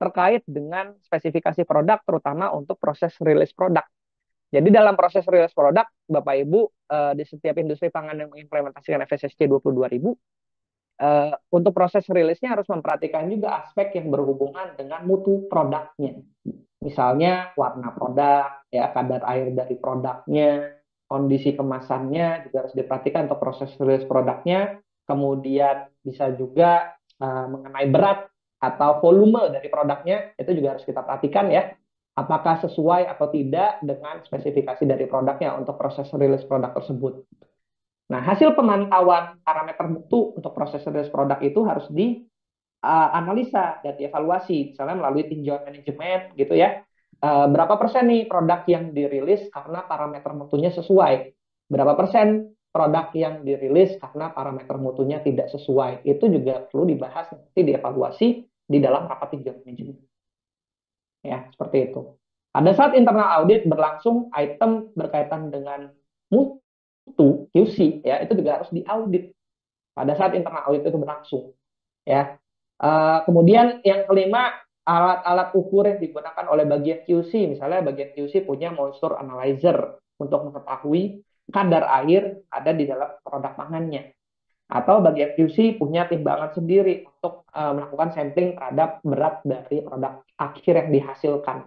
terkait dengan spesifikasi produk, terutama untuk proses rilis produk. Jadi dalam proses rilis produk, Bapak Ibu, di setiap industri pangan yang mengimplementasikan FSSC 22000, untuk proses rilisnya harus memperhatikan juga aspek yang berhubungan dengan mutu produknya. Misalnya warna produk, ya kadar air dari produknya, kondisi kemasannya juga harus diperhatikan untuk proses rilis produknya. Kemudian bisa juga mengenai berat atau volume dari produknya, itu juga harus kita perhatikan ya. Apakah sesuai atau tidak dengan spesifikasi dari produknya untuk proses rilis produk tersebut. Nah, hasil pemantauan parameter mutu untuk proses rilis produk itu harus dianalisa dan dievaluasi, misalnya melalui tinjauan manajemen gitu ya. Berapa persen nih produk yang dirilis karena parameter mutunya sesuai? Berapa persen produk yang dirilis karena parameter mutunya tidak sesuai? Itu juga perlu dibahas nanti dievaluasi di dalam rapat tinjauan manajemen. Ya, seperti itu. Pada saat internal audit berlangsung, item berkaitan dengan mutu QC ya itu juga harus diaudit pada saat internal audit itu berlangsung ya. Kemudian yang kelima, alat-alat ukur yang digunakan oleh bagian QC, misalnya bagian QC punya moisture analyzer untuk mengetahui kadar air ada di dalam produk pangannya, atau bagian QC punya timbangan sendiri untuk melakukan sampling terhadap berat dari produk akhir yang dihasilkan.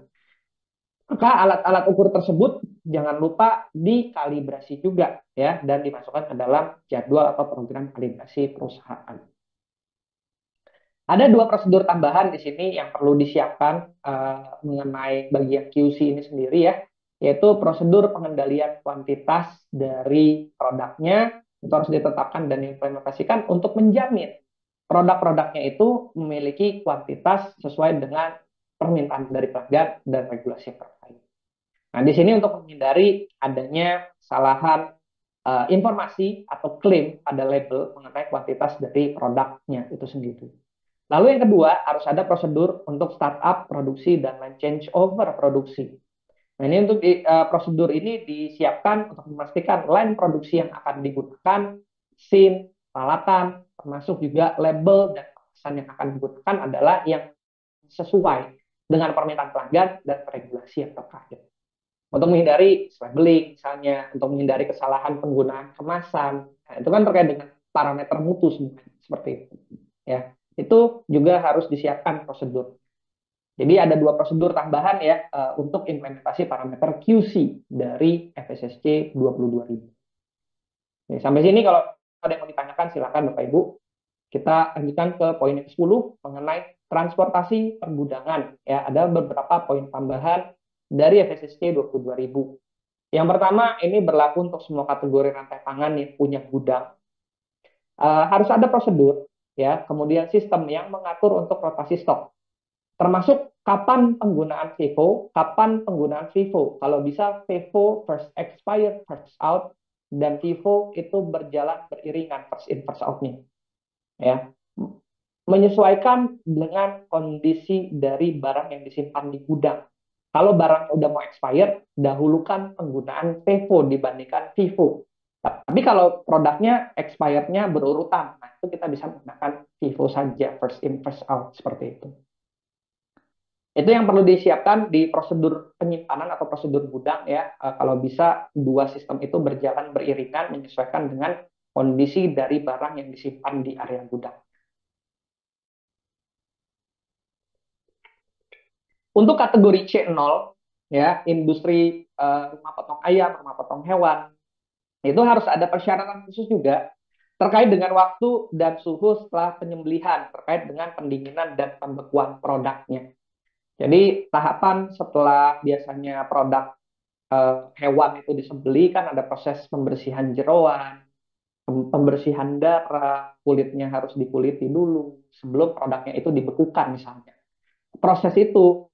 Maka alat-alat ukur tersebut jangan lupa dikalibrasi juga ya dan dimasukkan ke dalam jadwal atau program kalibrasi perusahaan. Ada dua prosedur tambahan di sini yang perlu disiapkan mengenai bagian QC ini sendiri ya, yaitu prosedur pengendalian kuantitas dari produknya itu harus ditetapkan dan diimplementasikan untuk menjamin produk-produknya itu memiliki kuantitas sesuai dengan permintaan dari pelanggan dan regulasi yang terkait. Nah, di sini untuk menghindari adanya kesalahan informasi atau klaim pada label mengenai kuantitas dari produknya itu sendiri. Lalu yang kedua, harus ada prosedur untuk startup produksi dan line change over produksi. Nah, ini untuk prosedur ini disiapkan untuk memastikan line produksi yang akan digunakan, scene, peralatan, termasuk juga label dan pesan yang akan digunakan adalah yang sesuai dengan permintaan pelanggan dan regulasi yang terkait. Untuk menghindari labeling, misalnya, untuk menghindari kesalahan penggunaan kemasan, nah, itu kan terkait dengan parameter mutu semuanya, seperti itu. Ya, itu juga harus disiapkan prosedur. Jadi ada dua prosedur tambahan ya untuk implementasi parameter QC dari FSSC 22000. Oke, sampai sini kalau ada yang mau ditanyakan silakan Bapak Ibu. Kita lanjutkan ke poin yang 10 mengenai transportasi pergudangan. Ya, ada beberapa poin tambahan dari FSSC 22000. Yang pertama, ini berlaku untuk semua kategori rantai pangan yang punya gudang. Harus ada prosedur, ya, kemudian sistem yang mengatur untuk rotasi stok. Termasuk kapan penggunaan FIFO, kapan penggunaan FIFO. Kalau bisa FIFO first expired, first out, dan FIFO itu berjalan beriringan first in, first out-nya. Ya. Menyesuaikan dengan kondisi dari barang yang disimpan di gudang. Kalau barang udah mau expired, dahulukan penggunaan FIFO dibandingkan FIFO. Tapi kalau produknya expirednya berurutan, nah itu kita bisa menggunakan FIFO saja, first in, first out, seperti itu. Itu yang perlu disiapkan di prosedur penyimpanan atau prosedur gudang ya. Kalau bisa dua sistem itu berjalan beriringan menyesuaikan dengan kondisi dari barang yang disimpan di area gudang. Untuk kategori C0 ya, industri rumah potong ayam, rumah potong hewan, itu harus ada persyaratan khusus juga terkait dengan waktu dan suhu setelah penyembelihan, terkait dengan pendinginan dan pembekuan produknya. Jadi tahapan setelah biasanya produk hewan itu disembeli kan ada proses pembersihan jeroan, pembersihan darah, kulitnya harus dikuliti dulu sebelum produknya itu dibekukan misalnya. Proses itu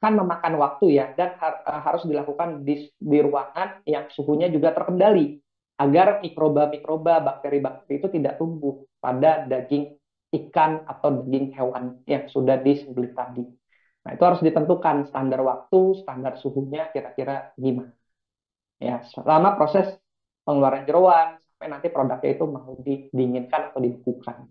kan memakan waktu ya dan harus dilakukan di ruangan yang suhunya juga terkendali agar mikroba-mikroba, bakteri-bakteri itu tidak tumbuh pada daging ikan atau daging hewan yang sudah disembelih tadi. Nah, itu harus ditentukan standar waktu, standar suhunya kira-kira gimana. Ya, selama proses pengeluaran jeroan sampai nanti produknya itu mau didinginkan atau dibekukan.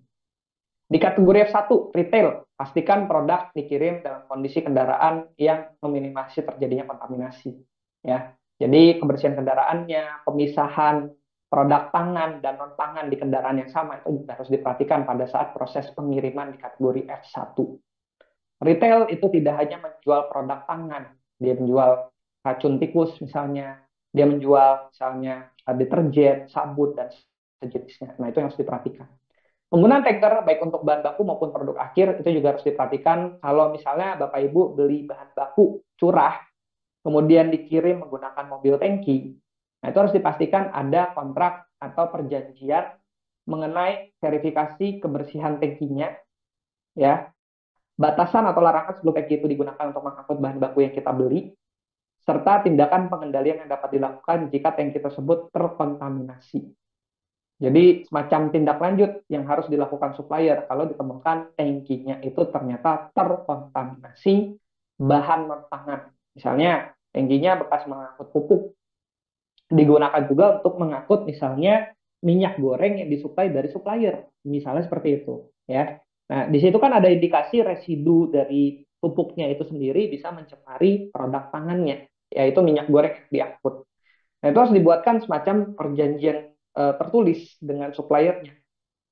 Di kategori F1, retail, pastikan produk dikirim dalam kondisi kendaraan yang meminimasi terjadinya kontaminasi. Ya, jadi kebersihan kendaraannya, pemisahan produk pangan dan non pangan di kendaraan yang sama itu juga harus diperhatikan pada saat proses pengiriman di kategori F1. Retail itu tidak hanya menjual produk pangan, dia menjual racun tikus misalnya, dia menjual misalnya deterjen, sabun dan sejenisnya. Nah, itu yang harus diperhatikan. Penggunaan tanker baik untuk bahan baku maupun produk akhir itu juga harus diperhatikan. Kalau misalnya Bapak Ibu beli bahan baku curah kemudian dikirim menggunakan mobil tangki, nah itu harus dipastikan ada kontrak atau perjanjian mengenai verifikasi kebersihan tangkinya, ya, batasan atau larangan sebelum tangki itu digunakan untuk mengangkut bahan baku yang kita beli, serta tindakan pengendalian yang dapat dilakukan jika tangki tersebut terkontaminasi. Jadi semacam tindak lanjut yang harus dilakukan supplier kalau ditemukan tangkinya itu ternyata terkontaminasi bahan non pangan. Misalnya tangkinya bekas mengangkut pupuk, digunakan juga untuk mengangkut misalnya minyak goreng yang disuplai dari supplier, misalnya seperti itu, ya. Nah, di situ kan ada indikasi residu dari pupuknya itu sendiri bisa mencemari produk pangannya, yaitu minyak goreng yang diangkut. Nah, itu harus dibuatkan semacam perjanjian tertulis dengan suppliernya.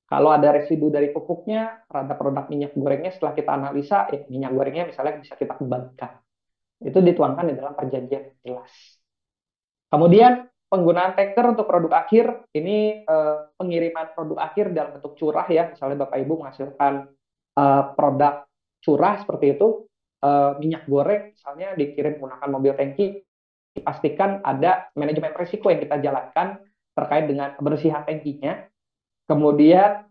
Kalau ada residu dari pupuknya terhadap produk minyak gorengnya setelah kita analisa, ya, minyak gorengnya misalnya bisa kita kembalikan. Itu dituangkan di dalam perjanjian yang jelas. Kemudian penggunaan tanker untuk produk akhir, ini pengiriman produk akhir dalam bentuk curah ya, misalnya Bapak Ibu menghasilkan produk curah seperti itu, minyak goreng misalnya dikirim menggunakan mobil tangki, pastikan ada manajemen risiko yang kita jalankan terkait dengan kebersihan tangkinya. Kemudian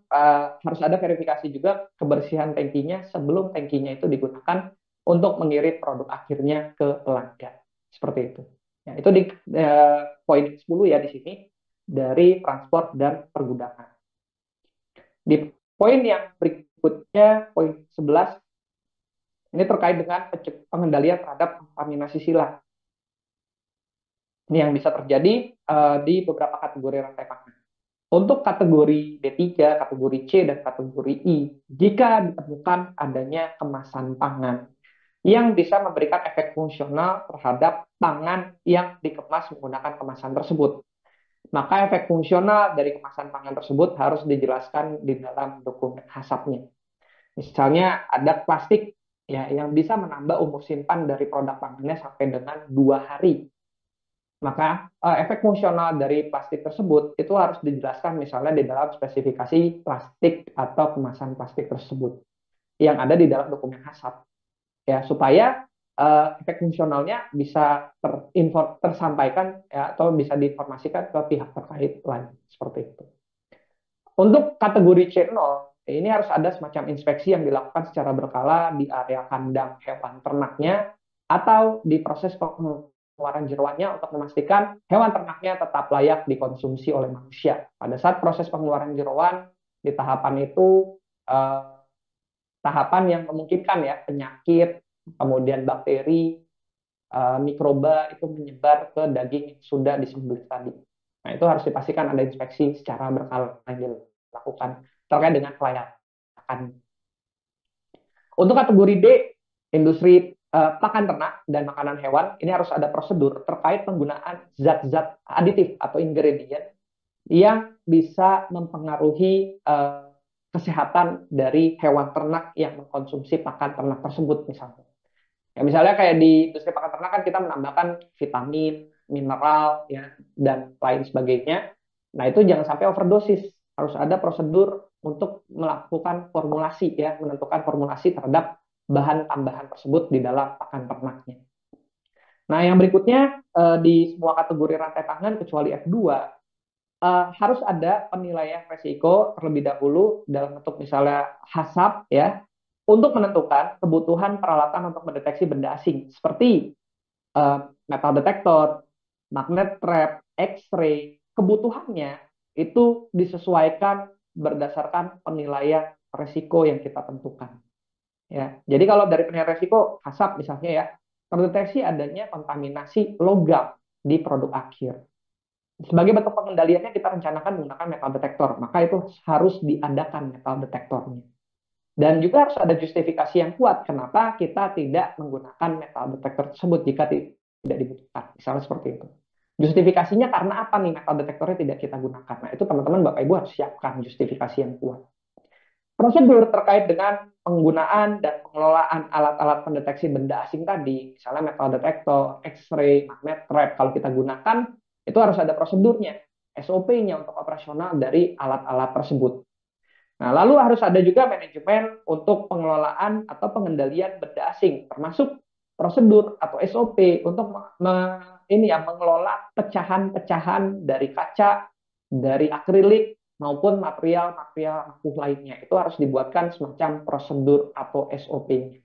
harus ada verifikasi juga kebersihan tangkinya sebelum tangkinya itu digunakan untuk mengirim produk akhirnya ke pelanggan. Seperti itu. Ya, itu di poin 10 ya di sini dari transport dan pergudangan. Di poin yang berikutnya, poin 11, ini terkait dengan pengendalian terhadap kontaminasi silang. Ini yang bisa terjadi di beberapa kategori rantai pangan. Untuk kategori B3, kategori C, dan kategori I, jika ditemukan adanya kemasan pangan yang bisa memberikan efek fungsional terhadap pangan yang dikemas menggunakan kemasan tersebut, maka efek fungsional dari kemasan pangan tersebut harus dijelaskan di dalam dokumen HACCP-nya. Misalnya ada plastik ya yang bisa menambah umur simpan dari produk pangannya sampai dengan 2 hari, maka efek fungsional dari plastik tersebut itu harus dijelaskan misalnya di dalam spesifikasi plastik atau kemasan plastik tersebut yang ada di dalam dokumen HACCP, ya, supaya efek fungsionalnya bisa tersampaikan ya, atau bisa diinformasikan ke pihak terkait lain seperti itu. Untuk kategori C0 ini harus ada semacam inspeksi yang dilakukan secara berkala di area kandang hewan ternaknya atau di proses pengeluaran jeroannya untuk memastikan hewan ternaknya tetap layak dikonsumsi oleh manusia. Pada saat proses pengeluaran jeroan di tahapan itu eh, tahapan yang memungkinkan ya penyakit, kemudian bakteri, mikroba itu menyebar ke daging yang sudah disembelih tadi. Nah, itu harus dipastikan ada inspeksi secara berkala yang dilakukan terkait dengan kelayakan. Untuk kategori D, industri pakan ternak dan makanan hewan, ini harus ada prosedur terkait penggunaan zat-zat aditif atau ingredient yang bisa mempengaruhi kesehatan dari hewan ternak yang mengkonsumsi pakan ternak tersebut misalnya. Ya, misalnya kayak di industri pakan ternak kan kita menambahkan vitamin, mineral, ya, dan lain sebagainya. Nah, itu jangan sampai overdosis. Harus ada prosedur untuk melakukan formulasi, ya, menentukan formulasi terhadap bahan tambahan tersebut di dalam pakan ternaknya. Nah, yang berikutnya di semua kategori rantai pangan kecuali F2 harus ada penilaian resiko terlebih dahulu dalam bentuk misalnya HACCP ya untuk menentukan kebutuhan peralatan untuk mendeteksi benda asing seperti metal detektor, magnet trap, X-ray. Kebutuhannya itu disesuaikan berdasarkan penilaian resiko yang kita tentukan. Ya, jadi kalau dari penilaian resiko HACCP misalnya ya terdeteksi adanya kontaminasi logam di produk akhir. Sebagai bentuk pengendaliannya kita rencanakan menggunakan metal detektor, maka itu harus diadakan metal detektornya. Dan juga harus ada justifikasi yang kuat kenapa kita tidak menggunakan metal detektor tersebut jika tidak dibutuhkan. Misalnya seperti itu. Justifikasinya karena apa nih metal detektornya tidak kita gunakan? Nah, itu teman-teman Bapak Ibu harus siapkan justifikasi yang kuat. Prosedur terkait dengan penggunaan dan pengelolaan alat-alat pendeteksi benda asing tadi, misalnya metal detektor, X-ray, magnet trap, kalau kita gunakan, itu harus ada prosedurnya, SOP-nya untuk operasional dari alat-alat tersebut. Nah, lalu harus ada juga manajemen untuk pengelolaan atau pengendalian benda asing, termasuk prosedur atau SOP untuk ini ya mengelola pecahan-pecahan dari kaca, dari akrilik maupun material-material akuh lainnya. Itu harus dibuatkan semacam prosedur atau SOP-nya.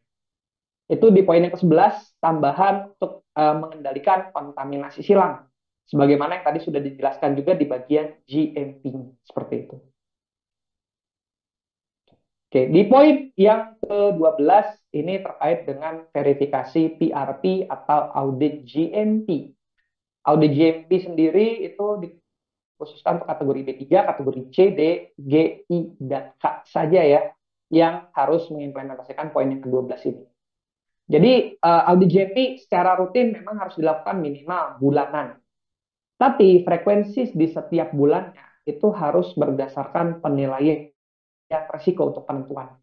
Itu di poin yang ke-11, tambahan untuk mengendalikan kontaminasi silang. Sebagaimana yang tadi sudah dijelaskan juga di bagian GMP, seperti itu. Oke, di poin yang ke-12 ini terkait dengan verifikasi PRP atau audit GMP. Audit GMP sendiri itu dikhususkan untuk kategori B3, kategori C, D, G, I, dan K saja ya, yang harus mengimplementasikan poin yang ke-12 ini. Jadi audit GMP secara rutin memang harus dilakukan minimal bulanan. Tapi frekuensi di setiap bulannya itu harus berdasarkan penilaian resiko untuk penentuan.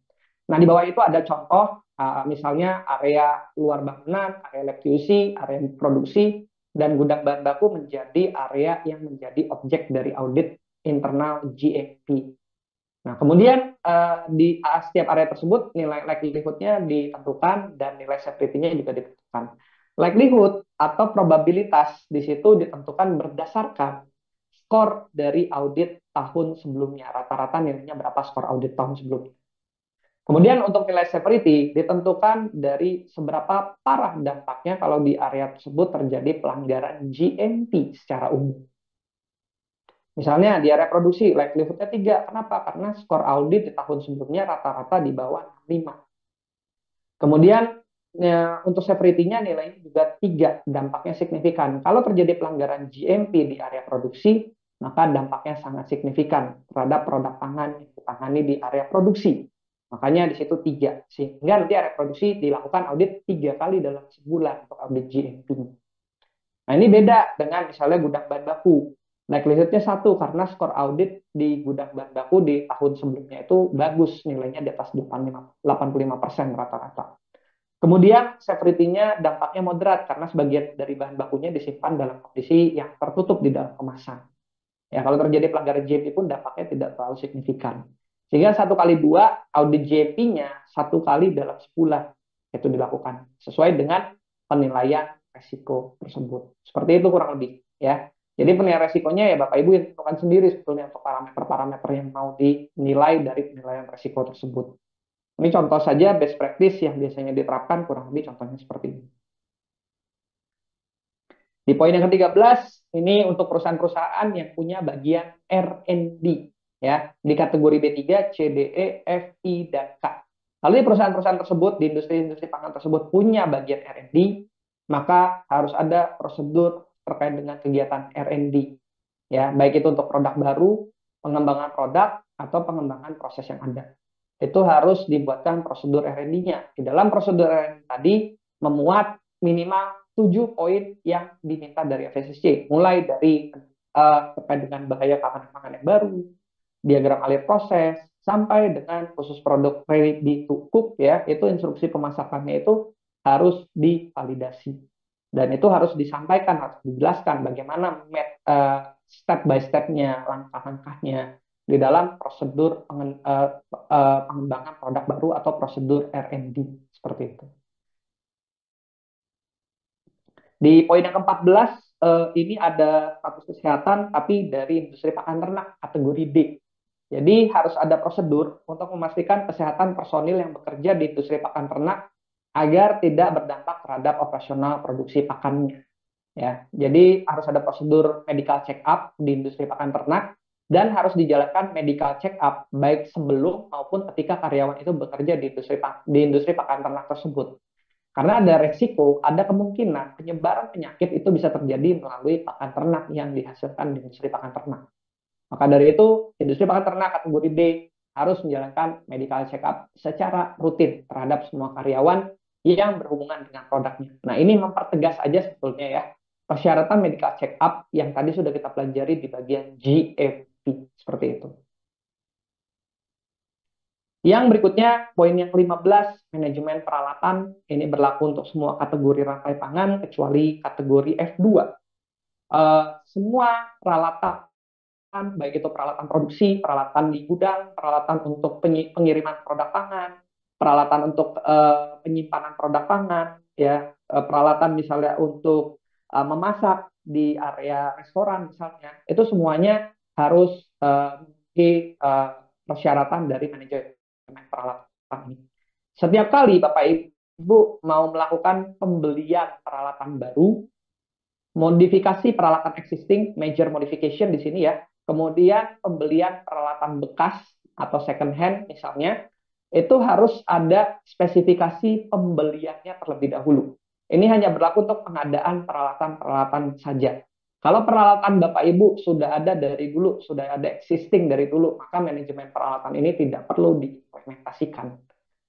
Nah, di bawah itu ada contoh, misalnya area luar bangunan, area lab QC, area produksi, dan gudang bahan baku menjadi area yang menjadi objek dari audit internal GMP. Nah, kemudian di setiap area tersebut nilai likelihood-nya ditentukan dan nilai severity-nya juga ditentukan. Likelihood atau probabilitas di situ ditentukan berdasarkan skor dari audit tahun sebelumnya. Rata-rata nilainya berapa skor audit tahun sebelumnya. Kemudian untuk nilai severity ditentukan dari seberapa parah dampaknya kalau di area tersebut terjadi pelanggaran GMP secara umum. Misalnya di area produksi, likelihood-nya 3. Kenapa? Karena skor audit di tahun sebelumnya rata-rata di bawah 65. Kemudian untuk severity-nya nilainya juga 3, dampaknya signifikan. Kalau terjadi pelanggaran GMP di area produksi, maka dampaknya sangat signifikan terhadap produk pangan yang ditangani di area produksi. Makanya di situ 3. Sehingga nanti area produksi dilakukan audit 3 kali dalam sebulan untuk audit GMP. Nah, ini beda dengan misalnya gudang bahan baku. Likelihood-nya 1 karena skor audit di gudang bahan baku di tahun sebelumnya itu bagus, nilainya di atas 85% rata-rata. Kemudian severity-nya dampaknya moderat karena sebagian dari bahan bakunya disimpan dalam kondisi yang tertutup di dalam kemasan. Ya, kalau terjadi pelanggaran GMP pun dampaknya tidak terlalu signifikan. Sehingga 1 kali 2 audit GMP-nya 1 kali dalam sebulan itu dilakukan sesuai dengan penilaian resiko tersebut. Seperti itu kurang lebih ya. Jadi penilaian resikonya ya Bapak Ibu yang tentukan sendiri sebetulnya untuk parameter-parameter yang mau dinilai dari penilaian resiko tersebut. Ini contoh saja best practice yang biasanya diterapkan kurang lebih contohnya seperti ini. Di poin yang ke-13, ini untuk perusahaan-perusahaan yang punya bagian R&D ya, di kategori B3, C, D, E, F, I, dan K. Kalau di perusahaan-perusahaan tersebut, di industri-industri pangan tersebut punya bagian R&D, maka harus ada prosedur terkait dengan kegiatan R&D. Ya, baik itu untuk produk baru, pengembangan produk, atau pengembangan proses yang ada. Itu harus dibuatkan prosedur R&D-nya. Di dalam prosedur R&D tadi memuat minimal 7 poin yang diminta dari FSSC, mulai dari terkait dengan bahaya keamanan pangan yang baru, diagram alir proses, sampai dengan khusus produk ready to cook ya, itu instruksi pemasakannya itu harus divalidasi. Dan itu harus disampaikan, harus dijelaskan bagaimana step by step-nya, langkah-langkahnya di dalam prosedur pengembangan produk baru atau prosedur R&D seperti itu. Di poin yang ke-14 ini ada status kesehatan tapi dari industri pakan ternak kategori D. Jadi harus ada prosedur untuk memastikan kesehatan personil yang bekerja di industri pakan ternak agar tidak berdampak terhadap operasional produksi pakannya. Ya, jadi harus ada prosedur medical check up di industri pakan ternak dan harus dijalankan medical check up baik sebelum maupun ketika karyawan itu bekerja di industri pakan ternak tersebut. Karena ada resiko, ada kemungkinan penyebaran penyakit itu bisa terjadi melalui pakan ternak yang dihasilkan di industri pakan ternak. Maka dari itu, industri pakan ternak kategori D harus menjalankan medical check up secara rutin terhadap semua karyawan yang berhubungan dengan produknya. Nah, ini mempertegas aja sebetulnya ya persyaratan medical check up yang tadi sudah kita pelajari di bagian GMP seperti itu. Yang berikutnya, poin yang ke-15, manajemen peralatan. Ini berlaku untuk semua kategori rantai pangan, kecuali kategori F2. Semua peralatan, baik itu peralatan produksi, peralatan di gudang, peralatan untuk pengiriman produk pangan, peralatan untuk penyimpanan produk pangan, ya, peralatan misalnya untuk memasak di area restoran misalnya, itu semuanya harus memiliki persyaratan dari manajemen peralatan ini. Setiap kali Bapak Ibu mau melakukan pembelian peralatan baru, modifikasi peralatan existing, major modification di sini ya, kemudian pembelian peralatan bekas atau second hand misalnya, itu harus ada spesifikasi pembeliannya terlebih dahulu. Ini hanya berlaku untuk pengadaan peralatan-peralatan saja. Kalau peralatan Bapak Ibu sudah ada dari dulu, sudah ada existing dari dulu, maka manajemen peralatan ini tidak perlu diimplementasikan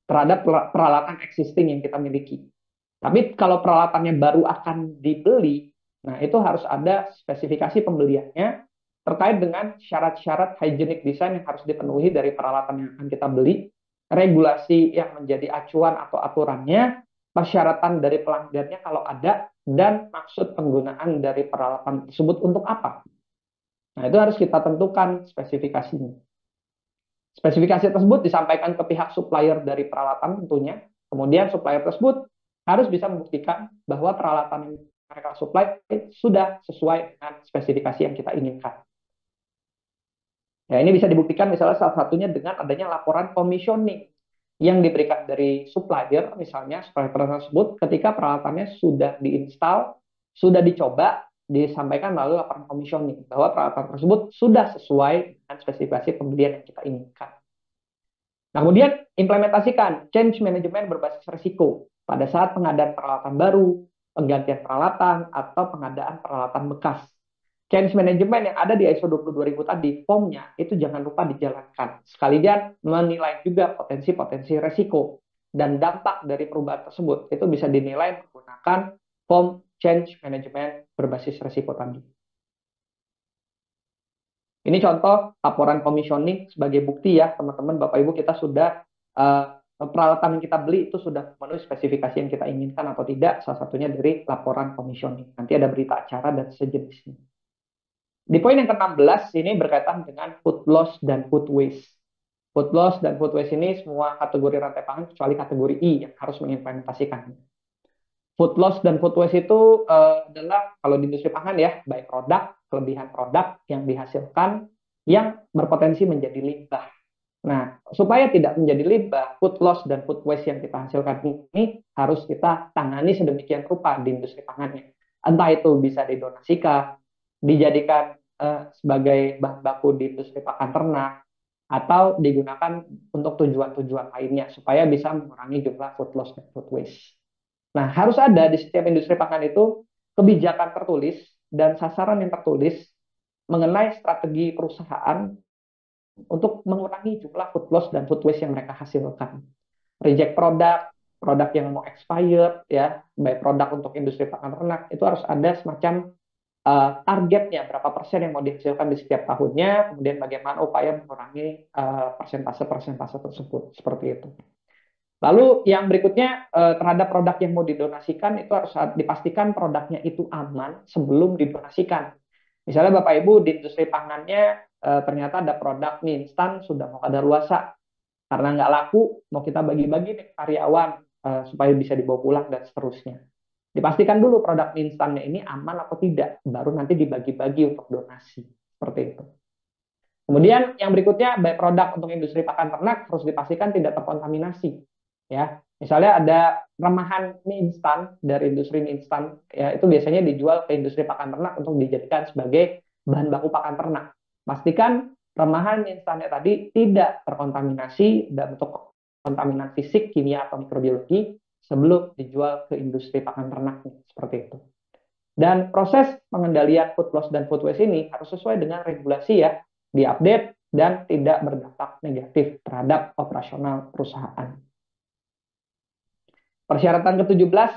terhadap peralatan existing yang kita miliki. Tapi kalau peralatannya baru akan dibeli, nah itu harus ada spesifikasi pembeliannya terkait dengan syarat-syarat hygienic design yang harus dipenuhi dari peralatan yang akan kita beli, regulasi yang menjadi acuan atau aturannya, persyaratan dari pelanggannya kalau ada, dan maksud penggunaan dari peralatan tersebut untuk apa. Nah, itu harus kita tentukan spesifikasinya. Spesifikasi tersebut disampaikan ke pihak supplier dari peralatan tentunya. Kemudian supplier tersebut harus bisa membuktikan bahwa peralatan yang mereka supply sudah sesuai dengan spesifikasi yang kita inginkan. Ya, ini bisa dibuktikan misalnya salah satunya dengan adanya laporan commissioning yang diberikan dari supplier, misalnya supplier tersebut ketika peralatannya sudah diinstal, sudah dicoba, disampaikan melalui laporan commissioning bahwa peralatan tersebut sudah sesuai dengan spesifikasi pembelian yang kita inginkan. Nah, kemudian implementasikan change management berbasis risiko pada saat pengadaan peralatan baru, penggantian peralatan, atau pengadaan peralatan bekas. Change management yang ada di ISO 22000 tadi, formnya itu jangan lupa dijalankan. Sekalian menilai juga potensi-potensi risiko dan dampak dari perubahan tersebut. Itu bisa dinilai menggunakan form change management berbasis risiko tadi. Ini contoh laporan commissioning sebagai bukti ya, teman-teman, Bapak Ibu, kita sudah peralatan yang kita beli itu sudah memenuhi spesifikasi yang kita inginkan atau tidak, salah satunya dari laporan commissioning. Nanti ada berita acara dan sejenisnya. Di poin yang ke-16 ini berkaitan dengan food loss dan food waste. Food loss dan food waste ini semua kategori rantai pangan kecuali kategori I yang harus mengimplementasikannya. Food loss dan food waste itu adalah kalau di industri pangan ya, baik produk, kelebihan produk yang dihasilkan yang berpotensi menjadi limbah. Nah, supaya tidak menjadi limbah, food loss dan food waste yang kita hasilkan ini harus kita tangani sedemikian rupa di industri pangannya. Entah itu bisa didonasikan, dijadikan sebagai bahan baku di industri pakan ternak, atau digunakan untuk tujuan-tujuan lainnya supaya bisa mengurangi jumlah food loss dan food waste. Nah, harus ada di setiap industri pangan itu kebijakan tertulis dan sasaran yang tertulis mengenai strategi perusahaan untuk mengurangi jumlah food loss dan food waste yang mereka hasilkan. Reject produk, produk yang mau expired, ya, baik produk untuk industri pakan ternak, itu harus ada semacam targetnya, berapa persen yang mau dihasilkan di setiap tahunnya, kemudian bagaimana upaya mengurangi persentase-persentase tersebut, seperti itu. Lalu yang berikutnya terhadap produk yang mau didonasikan itu harus dipastikan produknya itu aman sebelum didonasikan. Misalnya Bapak Ibu di industri pangannya ternyata ada produk mie instan sudah mau kadaluarsa karena nggak laku, mau kita bagi-bagi nih karyawan supaya bisa dibawa pulang dan seterusnya. Dipastikan dulu produk mie instannya ini aman atau tidak, baru nanti dibagi-bagi untuk donasi seperti itu. Kemudian yang berikutnya baik produk untuk industri pakan ternak harus dipastikan tidak terkontaminasi. Ya, misalnya ada remahan mie instan dari industri mie instan, ya itu biasanya dijual ke industri pakan ternak untuk dijadikan sebagai bahan baku pakan ternak. Pastikan remahan mie instannya tadi tidak terkontaminasi dan untuk kontaminan fisik, kimia atau mikrobiologi sebelum dijual ke industri pakan ternak seperti itu. Dan proses pengendalian food loss dan food waste ini harus sesuai dengan regulasi ya, diupdate dan tidak berdampak negatif terhadap operasional perusahaan. Persyaratan ke-17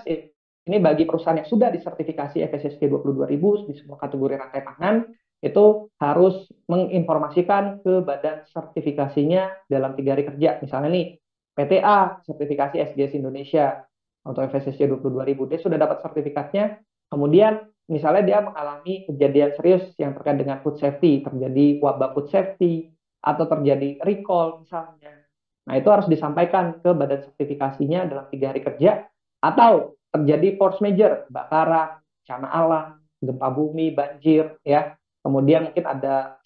ini bagi perusahaan yang sudah disertifikasi FSSC 22000 di semua kategori rantai pangan, itu harus menginformasikan ke badan sertifikasinya dalam 3 hari kerja. Misalnya nih, PTA, sertifikasi SGS Indonesia, atau FSSC 22000, dia sudah dapat sertifikatnya, kemudian misalnya dia mengalami kejadian serius yang terkait dengan food safety, terjadi wabah food safety, atau terjadi recall misalnya. Nah, itu harus disampaikan ke badan sertifikasinya dalam 3 hari kerja, atau terjadi force major, kebakaran, bencana alam, gempa bumi, banjir, ya. Kemudian mungkin ada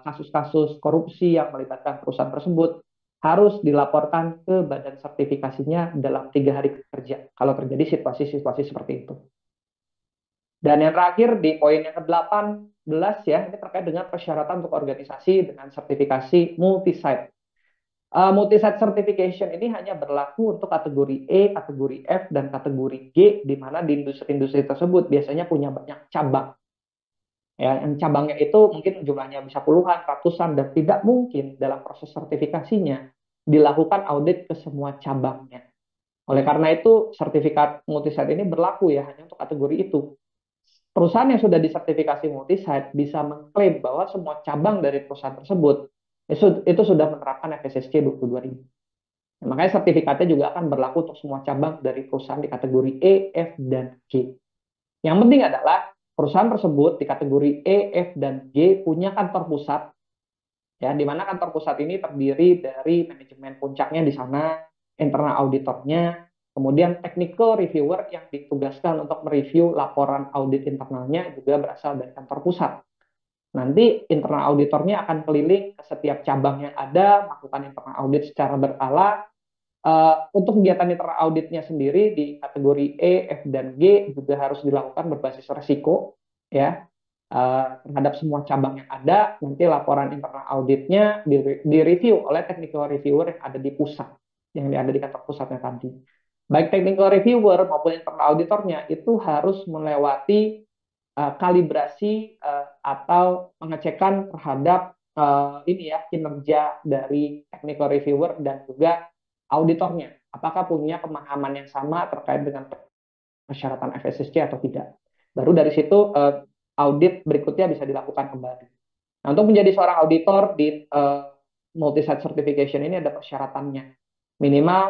kasus-kasus korupsi yang melibatkan perusahaan tersebut, harus dilaporkan ke badan sertifikasinya dalam 3 hari kerja kalau terjadi situasi-situasi seperti itu. Dan yang terakhir di poin yang ke-18 ya, ini terkait dengan persyaratan untuk organisasi dengan sertifikasi multi-site. Multi-site certification ini hanya berlaku untuk kategori E, kategori F, dan kategori G, di mana di industri-industri tersebut biasanya punya banyak cabang. Ya, yang cabangnya itu mungkin jumlahnya bisa puluhan, ratusan, dan tidak mungkin dalam proses sertifikasinya dilakukan audit ke semua cabangnya. Oleh karena itu, sertifikat multi-site ini berlaku ya hanya untuk kategori itu. Perusahaan yang sudah disertifikasi multi-site bisa mengklaim bahwa semua cabang dari perusahaan tersebut itu sudah menerapkan FSSC 22000. Nah, makanya sertifikatnya juga akan berlaku untuk semua cabang dari perusahaan di kategori E, F, dan G. Yang penting adalah perusahaan tersebut di kategori E, F, dan G punya kantor pusat, ya, di mana kantor pusat ini terdiri dari manajemen puncaknya di sana, internal auditornya, kemudian technical reviewer yang ditugaskan untuk mereview laporan audit internalnya juga berasal dari kantor pusat. Nanti internal auditornya akan keliling ke setiap cabang yang ada, melakukan internal audit secara berkala. Untuk kegiatan internal auditnya sendiri di kategori E, F, dan G juga harus dilakukan berbasis resiko, ya, terhadap semua cabang yang ada. Nanti laporan internal auditnya direview oleh technical reviewer yang ada di pusat, yang ada di kantor pusatnya tadi. Baik technical reviewer maupun internal auditornya itu harus melewati kalibrasi atau pengecekan terhadap ini ya, kinerja dari technical reviewer dan juga auditornya, apakah punya pemahaman yang sama terkait dengan persyaratan FSSC atau tidak. Baru dari situ audit berikutnya bisa dilakukan kembali. Nah, untuk menjadi seorang auditor di multi-site certification ini ada persyaratannya. Minimal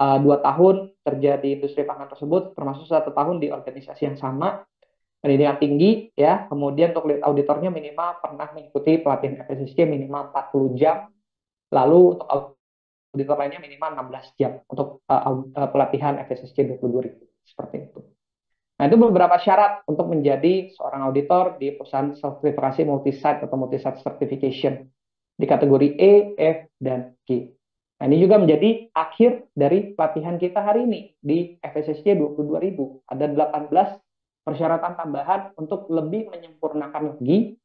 2 tahun kerja di industri pangan tersebut, termasuk 1 tahun di organisasi yang sama, pendidikan tinggi, ya. Kemudian untuk lead auditornya minimal pernah mengikuti pelatihan FSSC minimal 40 jam. Lalu untuk auditor lainnya minimal 16 jam untuk pelatihan FSSC 22.000 seperti itu. Nah, itu beberapa syarat untuk menjadi seorang auditor di perusahaan sertifikasi multi-site atau multi-site certification di kategori E, F, dan G. Nah, ini juga menjadi akhir dari pelatihan kita hari ini di FSSC 22.000. Ada 18 persyaratan tambahan untuk lebih menyempurnakan lagi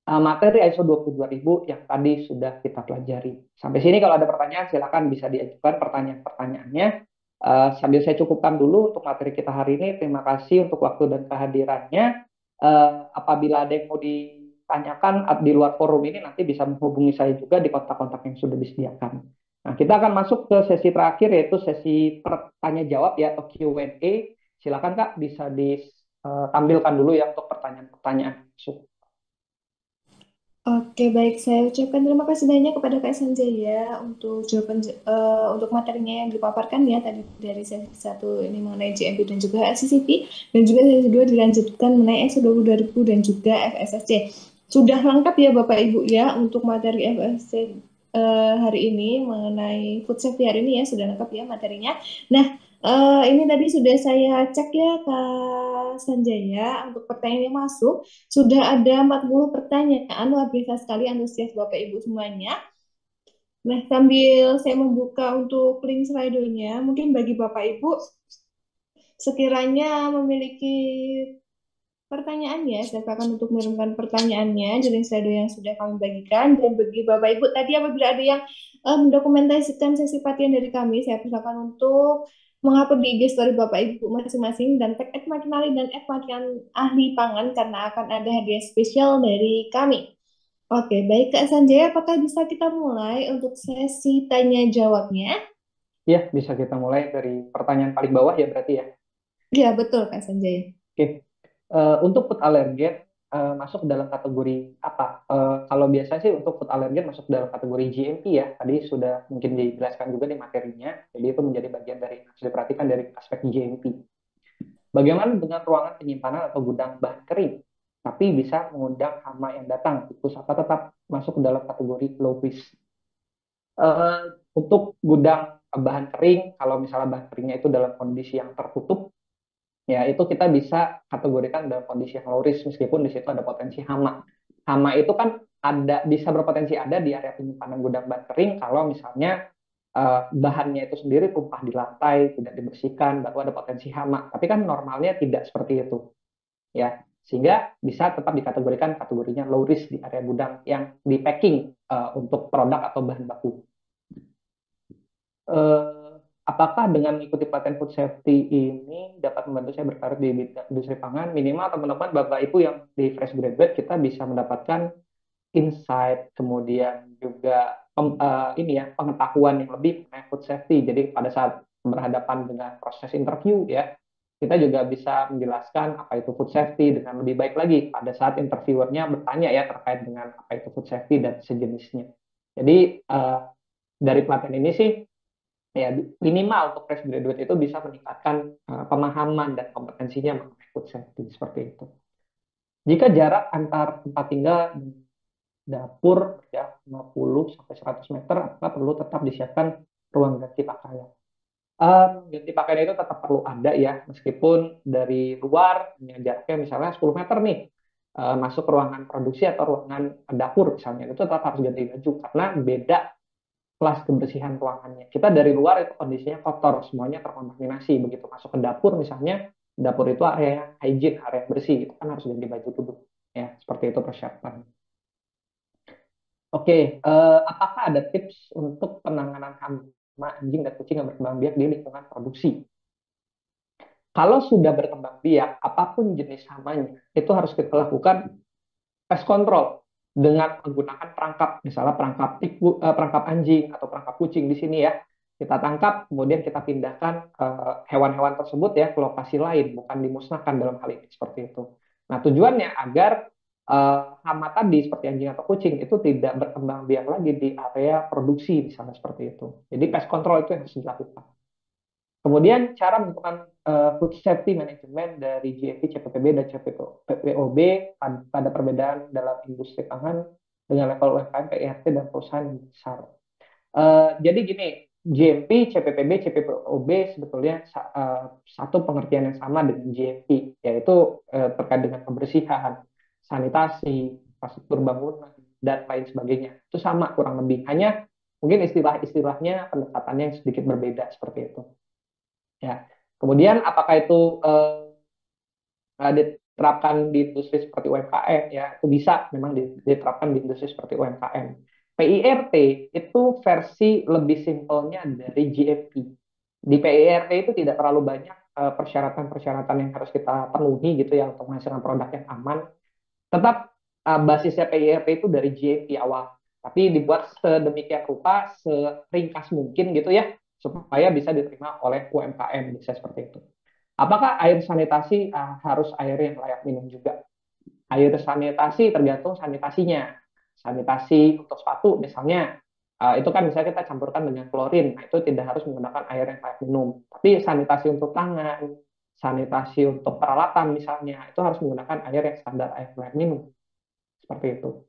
materi ISO 22000 yang tadi sudah kita pelajari. Sampai sini kalau ada pertanyaan silakan bisa diajukan pertanyaan-pertanyaannya. Sambil saya cukupkan dulu untuk materi kita hari ini. Terima kasih untuk waktu dan kehadirannya. Apabila ada yang mau ditanyakan di luar forum ini nanti bisa menghubungi saya juga di kontak-kontak yang sudah disediakan. Nah, kita akan masuk ke sesi terakhir yaitu sesi pertanyaan jawab ya atau Q&A. Silakan Kak bisa ditampilkan dulu ya untuk pertanyaan-pertanyaan. Oke, baik. Saya ucapkan terima kasih banyak kepada Kak Sanjaya untuk jawaban untuk materinya yang dipaparkan ya tadi dari sesi 1 ini mengenai GMP dan juga SCCP, dan juga sesi 2 dilanjutkan mengenai ISO 22000 dan juga FSSC. Sudah lengkap ya Bapak Ibu ya untuk materi FSSC hari ini mengenai food safety hari ini ya sudah lengkap ya materinya. Nah, ini tadi sudah saya cek ya Kak Sanjaya untuk pertanyaan yang masuk. Sudah ada 40 pertanyaan, luar biasa sekali antusias Bapak Ibu semuanya. Nah, sambil saya membuka untuk link slide-nya, mungkin bagi Bapak Ibu sekiranya memiliki pertanyaannya, saya akan untuk mengirimkan pertanyaannya di link slide yang sudah kami bagikan. Dan bagi Bapak Ibu tadi apabila ada yang mendokumentasikan sesi pelatihan dari kami, saya persilakan untuk mengupload di IG story Bapak Ibu masing-masing dan tag @makinali dan @makin ahli pangan karena akan ada hadiah spesial dari kami. Oke, baik Kak Sanjaya, apakah bisa kita mulai untuk sesi tanya jawabnya? Ya, bisa kita mulai dari pertanyaan paling bawah ya berarti ya. Ya, betul Kak Sanjaya. Oke. Untuk food allergen masuk dalam kategori apa? Kalau biasa sih untuk food allergen masuk dalam kategori GMP ya. Tadi sudah mungkin dijelaskan juga di materinya. Jadi itu menjadi bagian dari yang harus diperhatikan dari aspek GMP. Bagaimana dengan ruangan penyimpanan atau gudang bahan kering? Tapi bisa mengundang hama yang datang. Tikus apa tetap masuk ke dalam kategori low risk. Eh, untuk gudang bahan kering, kalau misalnya bahan keringnya itu dalam kondisi yang tertutup, ya itu kita bisa kategorikan dalam kondisi yang low risk meskipun di situ ada potensi hama. Hama itu kan ada bisa berpotensi ada di area penyimpanan gudang bahan kering kalau misalnya bahannya itu sendiri tumpah di lantai, tidak dibersihkan, baru ada potensi hama. Tapi kan normalnya tidak seperti itu, ya. Sehingga bisa tetap dikategorikan kategorinya low risk di area gudang yang di packing untuk produk atau bahan baku. eh, Apakah dengan mengikuti pelatihan food safety ini dapat membantu saya berkarir di bidang industri pangan? Minimal teman-teman Bapak Ibu yang di fresh graduate kita bisa mendapatkan insight, kemudian juga ini ya pengetahuan yang lebih mengenai food safety. Jadi pada saat berhadapan dengan proses interview ya, kita juga bisa menjelaskan apa itu food safety dengan lebih baik lagi pada saat interviewernya bertanya ya terkait dengan apa itu food safety dan sejenisnya. Jadi dari pelatihan ini sih ya minimal untuk fresh graduate itu bisa meningkatkan pemahaman dan kompetensinya mengenai food safety seperti itu. Jika jarak antar tempat tinggal dan dapur ya 50 sampai 100 meter, maka perlu tetap disiapkan ruang ganti pakaian. Ganti pakaian itu tetap perlu ada ya, meskipun dari luar jaraknya misalnya 10 meter nih, masuk ke ruangan produksi atau ruangan dapur misalnya, itu tetap harus ganti baju karena beda kelas kebersihan ruangannya. Kita dari luar itu kondisinya kotor, semuanya terkontaminasi. Begitu masuk ke dapur misalnya, dapur itu area yang hygiene, area yang bersih, itu kan harus ganti baju dulu. Ya, seperti itu persiapan. Oke, apakah ada tips untuk penanganan hama anjing dan kucing yang berkembang biak di lingkungan produksi? Kalau sudah berkembang biak, apapun jenis hamanya, itu harus kita lakukan pest control dengan menggunakan perangkap, misalnya perangkap anjing atau perangkap kucing di sini ya. Kita tangkap, kemudian kita pindahkan hewan-hewan tersebut ya ke lokasi lain, bukan dimusnahkan dalam hal ini seperti itu. Nah, tujuannya agar hama tadi seperti anjing atau kucing itu tidak berkembang biak lagi di area produksi misalnya seperti itu. Jadi pest control itu yang harus dilakukan. Kemudian cara menentukan food safety management dari GMP, CPPB, dan CPOB pada perbedaan dalam industri pangan dengan level UMKM, PIRT, dan perusahaan yang besar. Jadi gini, GMP, CPPB, CPOB sebetulnya satu pengertian yang sama dengan GMP, yaitu terkait dengan kebersihan, sanitasi, infrastruktur bangunan, dan lain sebagainya. Itu sama kurang lebih, hanya mungkin istilah-istilahnya pendekatannya yang sedikit berbeda seperti itu. Ya. Kemudian apakah itu diterapkan di industri seperti UMKM? Ya, itu bisa memang diterapkan di industri seperti UMKM. PIRT itu versi lebih simpelnya dari GMP. Di PIRT itu tidak terlalu banyak persyaratan-persyaratan yang harus kita penuhi gitu ya untuk menghasilkan produk yang aman. Tetap basisnya PIRT itu dari GMP awal, tapi dibuat sedemikian rupa, seringkas mungkin gitu ya, supaya bisa diterima oleh UMKM, bisa seperti itu. Apakah air sanitasi harus air yang layak minum juga? Air sanitasi tergantung sanitasinya. Sanitasi untuk sepatu misalnya, itu kan bisa kita campurkan dengan klorin. Nah, itu tidak harus menggunakan air yang layak minum. Tapi sanitasi untuk tangan, sanitasi untuk peralatan misalnya, itu harus menggunakan air yang standar air layak minum. Seperti itu.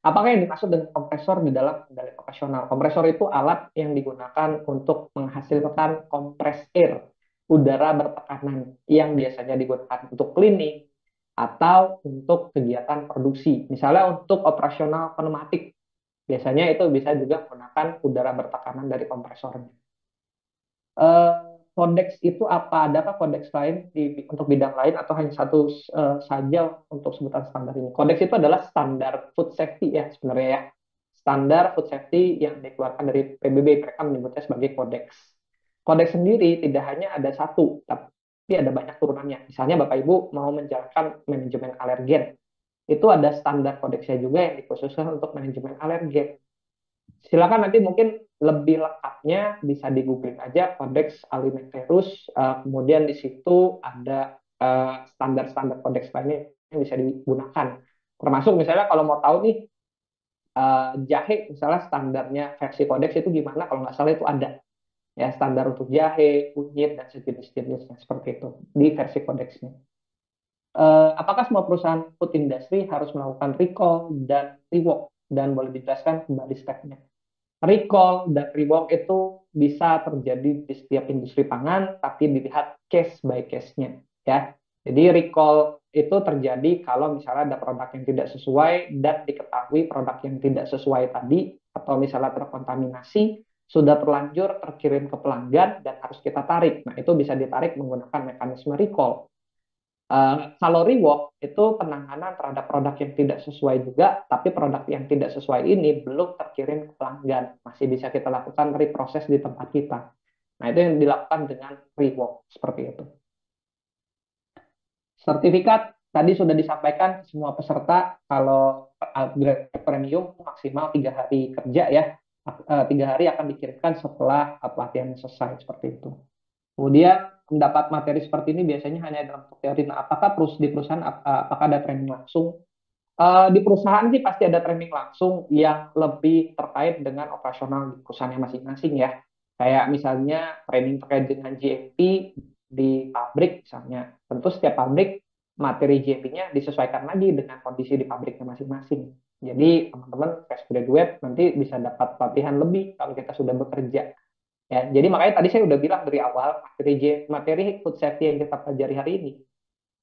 Apakah yang dimaksud dengan kompresor di dalam kendali operasional? Kompresor itu alat yang digunakan untuk menghasilkan kompres air, udara bertekanan, yang biasanya digunakan untuk cleaning atau untuk kegiatan produksi. Misalnya untuk operasional pneumatik, biasanya itu bisa juga menggunakan udara bertekanan dari kompresornya. eh, Kodeks itu apa? Adakah kodeks lain untuk bidang lain atau hanya satu saja untuk sebutan standar ini? Kodeks itu adalah standar food safety ya sebenarnya ya. Standar food safety yang dikeluarkan dari PBB, mereka menyebutnya sebagai kodeks. Kodeks sendiri tidak hanya ada satu, tapi ada banyak turunannya. Misalnya Bapak Ibu mau menjalankan manajemen alergen, itu ada standar kodeksnya juga yang dikhususkan untuk manajemen alergen. Silakan nanti mungkin lebih lengkapnya bisa di googling aja Codex Alimentarus, kemudian di situ ada standar-standar kodeks lainnya yang bisa digunakan. Termasuk misalnya kalau mau tahu nih jahe misalnya standarnya versi kodeks itu gimana, kalau nggak salah itu ada ya standar untuk jahe, kunyit dan sejenis-jenisnya seperti itu di versi kodeksnya. Apakah semua perusahaan food industry harus melakukan recall dan rework, dan boleh dijelaskan kembali stepnya? Recall dan rework itu bisa terjadi di setiap industri pangan, tapi dilihat case by case-nya, ya. Jadi recall itu terjadi kalau misalnya ada produk yang tidak sesuai dan diketahui produk yang tidak sesuai tadi, atau misalnya terkontaminasi, sudah terlanjur terkirim ke pelanggan dan harus kita tarik. Nah, itu bisa ditarik menggunakan mekanisme recall. Kalau rework itu penanganan terhadap produk yang tidak sesuai juga, tapi produk yang tidak sesuai ini belum terkirim ke pelanggan, masih bisa kita lakukan reproses di tempat kita. Nah, itu yang dilakukan dengan rework seperti itu. Sertifikat tadi sudah disampaikan ke semua peserta kalau upgrade premium maksimal 3 hari kerja ya. 3 hari akan dikirimkan setelah pelatihan selesai seperti itu. Kemudian mendapat materi seperti ini biasanya hanya dalam teori. Nah, apakah di perusahaan apakah ada training langsung? Di perusahaan sih pasti ada training langsung yang lebih terkait dengan operasional di perusahaannya masing-masing ya. Kayak misalnya training terkait dengan GMP di pabrik misalnya. Tentu setiap pabrik materi GMP-nya disesuaikan lagi dengan kondisi di pabriknya masing-masing. Jadi teman-teman fresh graduate nanti bisa dapat pelatihan lebih kalau kita sudah bekerja. Ya, jadi makanya tadi saya udah bilang dari awal materi food safety yang kita pelajari hari ini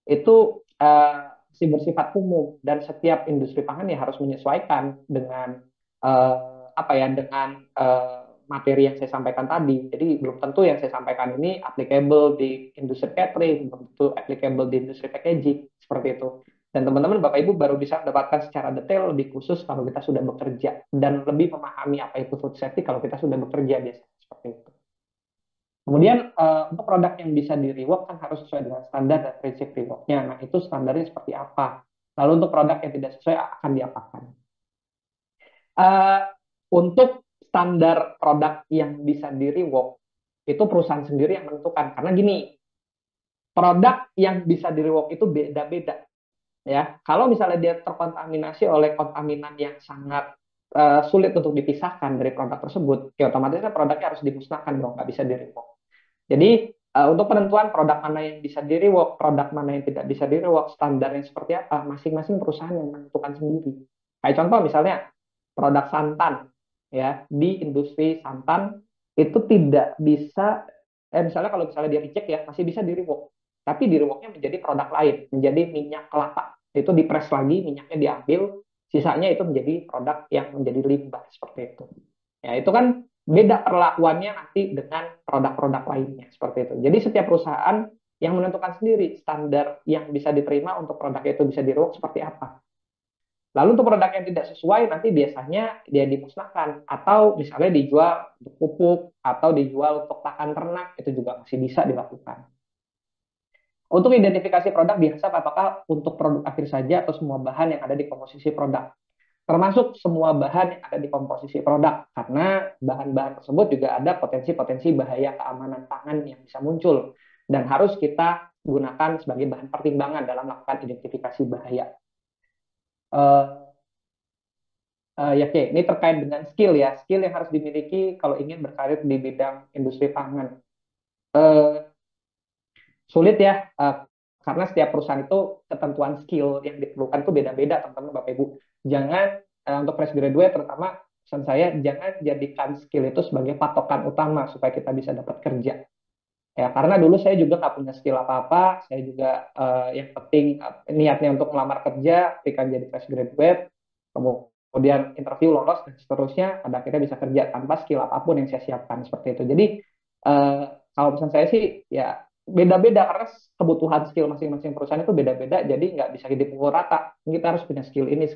itu masih bersifat umum dan setiap industri pangan ya harus menyesuaikan dengan apa ya dengan materi yang saya sampaikan tadi. Jadi belum tentu yang saya sampaikan ini applicable di industri catering, belum tentu applicable di industri packaging seperti itu. Dan teman-teman Bapak Ibu baru bisa mendapatkan secara detail lebih khusus kalau kita sudah bekerja dan lebih memahami apa itu food safety kalau kita sudah bekerja biasanya seperti itu. Kemudian untuk produk yang bisa di rework kan harus sesuai dengan standar dan prinsip reworknya. Nah, itu standarnya seperti apa? Lalu untuk produk yang tidak sesuai akan diapakan? Uh, untuk standar produk yang bisa di rework itu perusahaan sendiri yang menentukan. Karena gini, produk yang bisa di rework itu beda-beda ya. Kalau misalnya dia terkontaminasi oleh kontaminan yang sangat sulit untuk dipisahkan dari produk tersebut, ya otomatis kan produknya harus dimusnahkan dong, nggak bisa di rework. Jadi untuk penentuan produk mana yang bisa di rework, produk mana yang tidak bisa di rework, standarnya seperti apa, masing-masing perusahaan yang menentukan sendiri. Kayak contoh misalnya produk santan, ya di industri santan itu tidak bisa, misalnya kalau misalnya dia reject ya masih bisa di rework, tapi di reworknya menjadi produk lain, menjadi minyak kelapa, itu dipres lagi, minyaknya diambil, sisanya itu menjadi produk yang menjadi limbah seperti itu. Ya itu kan beda perlakuannya nanti dengan produk-produk lainnya seperti itu. Jadi setiap perusahaan yang menentukan sendiri standar yang bisa diterima untuk produk itu bisa di-rework seperti apa. Lalu untuk produk yang tidak sesuai nanti biasanya dia dimusnahkan atau misalnya dijual untuk pupuk atau dijual untuk pakan ternak, itu juga masih bisa dilakukan. Untuk identifikasi produk biasa apakah untuk produk akhir saja atau semua bahan yang ada di komposisi produk. Termasuk semua bahan yang ada di komposisi produk, karena bahan-bahan tersebut juga ada potensi-potensi bahaya keamanan pangan yang bisa muncul dan harus kita gunakan sebagai bahan pertimbangan dalam melakukan identifikasi bahaya. Ya, oke, ini terkait dengan skill ya, skill yang harus dimiliki kalau ingin berkarir di bidang industri pangan. Sulit ya, karena setiap perusahaan itu ketentuan skill yang diperlukan itu beda-beda, teman-teman Bapak Ibu. Jangan untuk fresh graduate terutama pesan saya jangan jadikan skill itu sebagai patokan utama supaya kita bisa dapat kerja. Ya, karena dulu saya juga nggak punya skill apa-apa, saya juga yang penting niatnya untuk melamar kerja, ketika jadi fresh graduate, kemudian interview lolos dan seterusnya, pada akhirnya bisa kerja tanpa skill apapun yang saya siapkan seperti itu. Jadi kalau pesan saya sih ya beda-beda karena kebutuhan skill masing-masing perusahaan itu beda-beda, jadi nggak bisa dipukul rata. Kita harus punya skill ini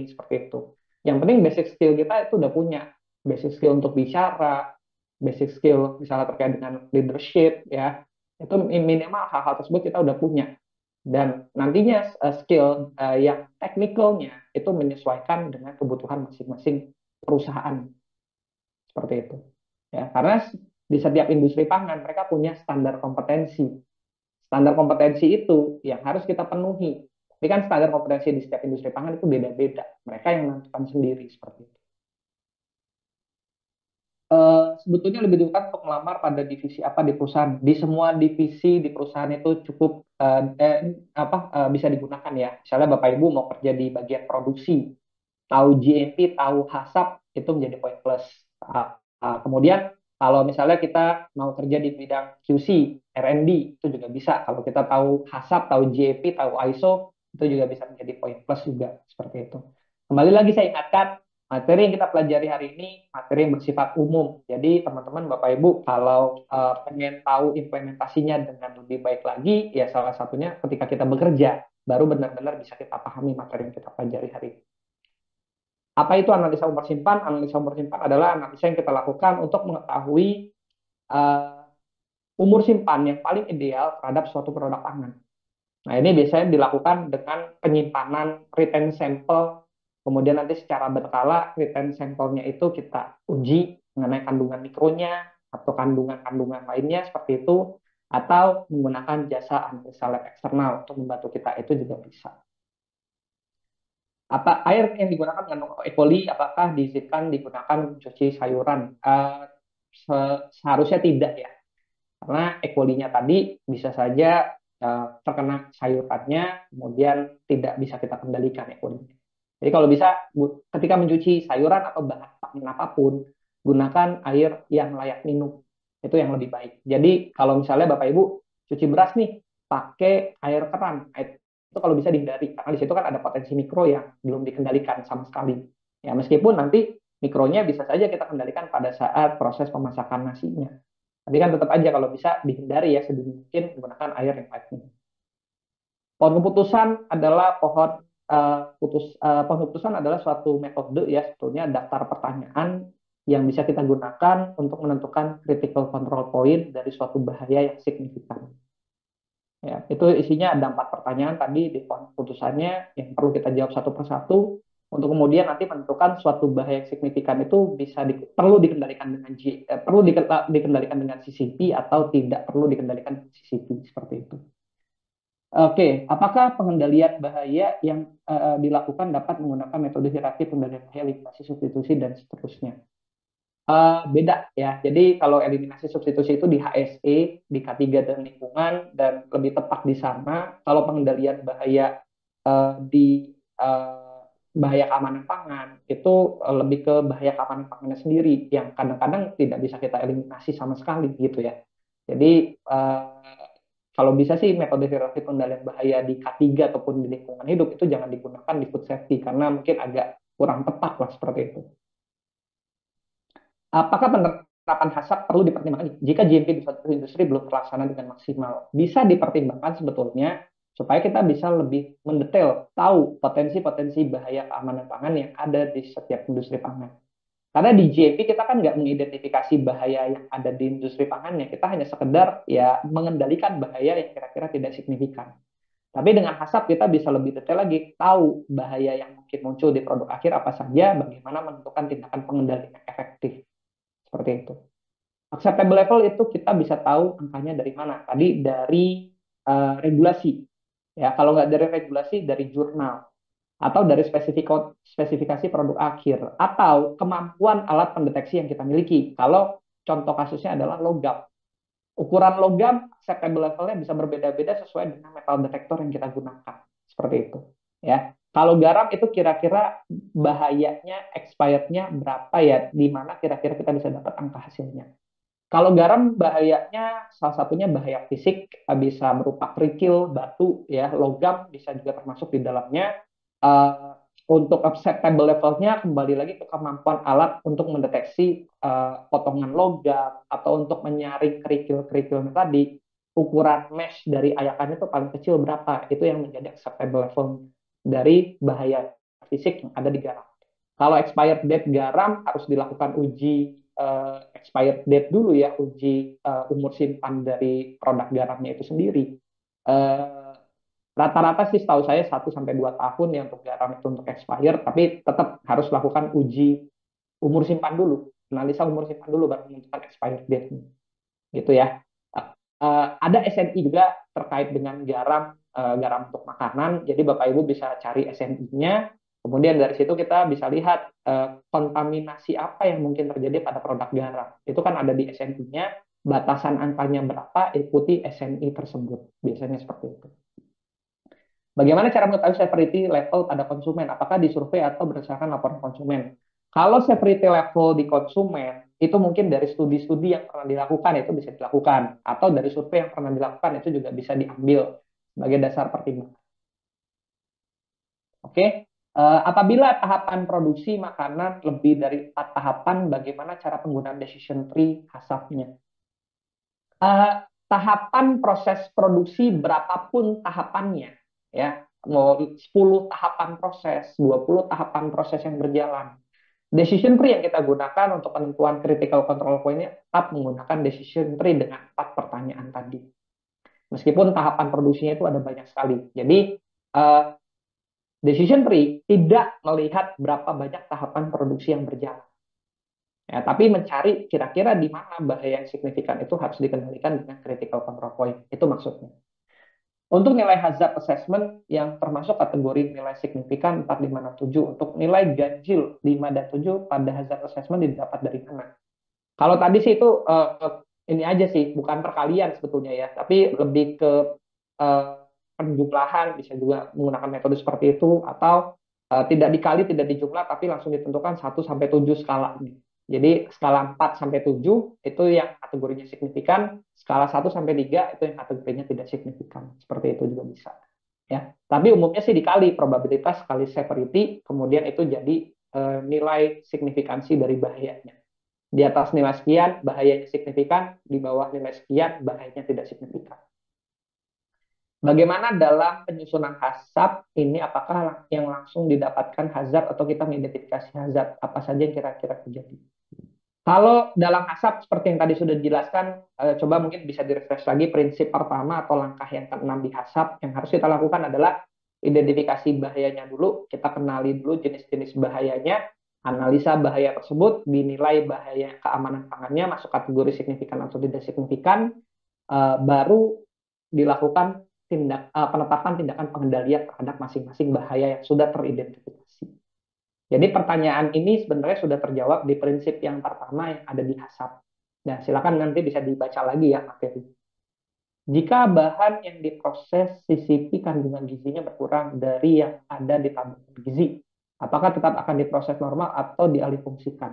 seperti itu. Yang penting basic skill kita itu udah punya, basic skill untuk bicara, basic skill misalnya terkait dengan leadership ya, itu minimal hal-hal tersebut kita udah punya. Dan nantinya skill yang teknikalnya itu menyesuaikan dengan kebutuhan masing-masing perusahaan seperti itu. Ya, karena di setiap industri pangan mereka punya standar kompetensi. Standar kompetensi itu yang harus kita penuhi. Tapi kan standar kompetensi di setiap industri pangan itu beda-beda. Mereka yang menentukan sendiri seperti itu. Sebetulnya lebih dibutuhkan untuk melamar pada divisi apa di perusahaan. Di semua divisi di perusahaan itu cukup bisa digunakan ya. Misalnya Bapak Ibu mau kerja di bagian produksi, tahu GMP, tahu HACCP itu menjadi poin plus. Kemudian kalau misalnya kita mau kerja di bidang QC, R&D itu juga bisa. Kalau kita tahu HACCP, tahu GMP, tahu ISO itu juga bisa menjadi poin plus juga seperti itu. Kembali lagi saya ingatkan, materi yang kita pelajari hari ini materi yang bersifat umum. Jadi teman-teman Bapak Ibu kalau pengen tahu implementasinya dengan lebih baik lagi, ya salah satunya ketika kita bekerja baru benar-benar bisa kita pahami materi yang kita pelajari hari ini. Apa itu analisa umur simpan? Analisa umur simpan adalah analisa yang kita lakukan untuk mengetahui uh, umur simpan yang paling ideal terhadap suatu produk pangan. Nah, ini biasanya dilakukan dengan penyimpanan retain sampel, kemudian nanti secara berkala retain sampelnya itu kita uji mengenai kandungan mikronya atau kandungan-kandungan lainnya seperti itu, atau menggunakan jasa analisa lab eksternal untuk membantu kita itu juga bisa. Apa air yang digunakan mengandung E. coli apakah diizinkan digunakan mencuci sayuran? Seharusnya tidak ya, karena E. coli-nya tadi bisa saja terkena sayurannya, kemudian tidak bisa kita kendalikan E. coli-nya. Jadi kalau bisa ketika mencuci sayuran atau bahan pangan apapun, gunakan air yang layak minum. Itu yang lebih baik. Jadi kalau misalnya Bapak Ibu cuci beras nih, pakai air keran, itu kalau bisa dihindari karena di situ kan ada potensi mikro yang belum dikendalikan sama sekali. Ya meskipun nanti mikronya bisa saja kita kendalikan pada saat proses pemasakan nasinya. Tapi kan tetap aja kalau bisa dihindari ya sedini mungkin menggunakan air yang pahit. Pohon keputusan adalah pohon keputusan adalah suatu metode ya sebetulnya daftar pertanyaan yang bisa kita gunakan untuk menentukan critical control point dari suatu bahaya yang signifikan. Ya, itu isinya ada 4 pertanyaan tadi di pohon keputusannya yang perlu kita jawab satu persatu untuk kemudian nanti menentukan suatu bahaya yang signifikan itu perlu dikendalikan dengan dikendalikan dengan CCP atau tidak perlu dikendalikan dengan CCP seperti itu. Oke, apakah pengendalian bahaya yang dilakukan dapat menggunakan metode hierarki pengendalian bahaya, eliminasi, substitusi dan seterusnya? Beda ya. Jadi kalau eliminasi substitusi itu di HSE, di K3 dan lingkungan dan lebih tepat di sana. Kalau pengendalian bahaya di bahaya keamanan pangan itu lebih ke bahaya keamanan pangannya sendiri yang kadang-kadang tidak bisa kita eliminasi sama sekali gitu ya. Jadi kalau bisa sih metode hierarki pengendalian bahaya di K3 ataupun di lingkungan hidup itu jangan digunakan di food safety karena mungkin agak kurang tepat lah seperti itu. Apakah penerapan HACCP perlu dipertimbangkan jika GMP di suatu industri belum terlaksana dengan maksimal? Bisa dipertimbangkan sebetulnya supaya kita bisa lebih mendetail tahu potensi-potensi bahaya keamanan pangan yang ada di setiap industri pangan. Karena di GMP kita kan nggak mengidentifikasi bahaya yang ada di industri pangannya, kita hanya sekedar ya mengendalikan bahaya yang kira-kira tidak signifikan. Tapi dengan HACCP kita bisa lebih detail lagi, tahu bahaya yang mungkin muncul di produk akhir apa saja, bagaimana menentukan tindakan pengendalian yang efektif. Seperti itu. Acceptable level itu kita bisa tahu angkanya dari mana. Tadi dari regulasi. Ya, kalau nggak dari regulasi, dari jurnal. Atau dari spesifikasi produk akhir. Atau kemampuan alat pendeteksi yang kita miliki. Kalau contoh kasusnya adalah logam. Ukuran logam, acceptable levelnya bisa berbeda-beda sesuai dengan metal detektor yang kita gunakan. Seperti itu. Ya. Kalau garam itu kira-kira bahayanya, expirednya berapa ya? Di mana kira-kira kita bisa dapat angka hasilnya. Kalau garam bahayanya salah satunya bahaya fisik, bisa berupa kerikil, batu, ya, logam bisa juga termasuk di dalamnya. Uh, untuk acceptable levelnya kembali lagi ke kemampuan alat untuk mendeteksi potongan logam atau untuk menyaring kerikil-kerikil tadi. Ukuran mesh dari ayakannya itu paling kecil berapa? Itu yang menjadi acceptable level dari bahaya fisik yang ada di garam. Kalau expired date garam harus dilakukan uji expired date dulu ya, uji umur simpan dari produk garamnya itu sendiri. Uh, Rata-rata sih setahu saya 1 sampai 2 tahun ya untuk garam itu untuk expire, tapi tetap harus lakukan uji umur simpan dulu, analisa umur simpan dulu baru menentukan expired date gitu ya. Ada SNI juga terkait dengan garam, garam untuk makanan. Jadi Bapak Ibu bisa cari SNI-nya. Kemudian dari situ kita bisa lihat kontaminasi apa yang mungkin terjadi pada produk garam. Itu kan ada di SNI-nya, batasan angkanya berapa, ikuti SNI tersebut. Biasanya seperti itu. Bagaimana cara mengetahui severity level pada konsumen? Apakah disurvei atau berdasarkan laporan konsumen? Kalau severity level di konsumen, itu mungkin dari studi-studi yang pernah dilakukan, itu bisa dilakukan. Atau dari survei yang pernah dilakukan, itu juga bisa diambil sebagai dasar pertimbangan. Oke, apabila tahapan produksi makanan lebih dari 4 tahapan, bagaimana cara penggunaan decision tree HACCP-nya? eh, Tahapan proses produksi berapapun tahapannya, ya, mau 10 tahapan proses, 20 tahapan proses yang berjalan. Decision tree yang kita gunakan untuk penentuan critical control point-nya tetap menggunakan decision tree dengan 4 pertanyaan tadi. Meskipun tahapan produksinya itu ada banyak sekali. Jadi, decision tree tidak melihat berapa banyak tahapan produksi yang berjalan. Ya, tapi mencari kira-kira di mana bahaya yang signifikan itu harus dikendalikan dengan critical control point. Itu maksudnya. Untuk nilai hazard assessment yang termasuk kategori nilai signifikan 4, 5, 6, 7. Untuk nilai ganjil 5 dan 7 pada hazard assessment didapat dari mana? Kalau tadi sih itu ini aja sih, bukan perkalian sebetulnya ya, tapi lebih ke uh, penjumlahan, bisa juga menggunakan metode seperti itu, atau tidak dikali, tidak dijumlah, tapi langsung ditentukan 1 sampai 7 skala. Jadi skala 4 sampai 7 itu yang kategorinya signifikan, skala 1 sampai 3 itu yang kategorinya tidak signifikan. Seperti itu juga bisa. Ya. Tapi umumnya sih dikali probabilitas kali severity, kemudian itu jadi nilai signifikansi dari bahayanya. Di atas nilai sekian, bahayanya signifikan, di bawah nilai sekian, bahayanya tidak signifikan. Bagaimana dalam penyusunan hazard ini, apakah yang langsung didapatkan hazard atau kita mengidentifikasi hazard, apa saja yang kira-kira terjadi? Kalau dalam asap seperti yang tadi sudah dijelaskan, coba mungkin bisa direfresh lagi prinsip pertama atau langkah yang keenam di asap yang harus kita lakukan adalah identifikasi bahayanya dulu, kita kenali dulu jenis-jenis bahayanya, analisa bahaya tersebut, dinilai bahaya keamanan pangannya masuk kategori signifikan atau tidak signifikan, baru dilakukan penetapan tindakan pengendalian terhadap masing-masing bahaya yang sudah teridentifikasi. Jadi pertanyaan ini sebenarnya sudah terjawab di prinsip yang pertama yang ada di HACCP. Nah, silakan nanti bisa dibaca lagi ya materi. Jika bahan yang diproses CCP kandungan gizinya berkurang dari yang ada di tabel gizi, apakah tetap akan diproses normal atau dialihfungsikan?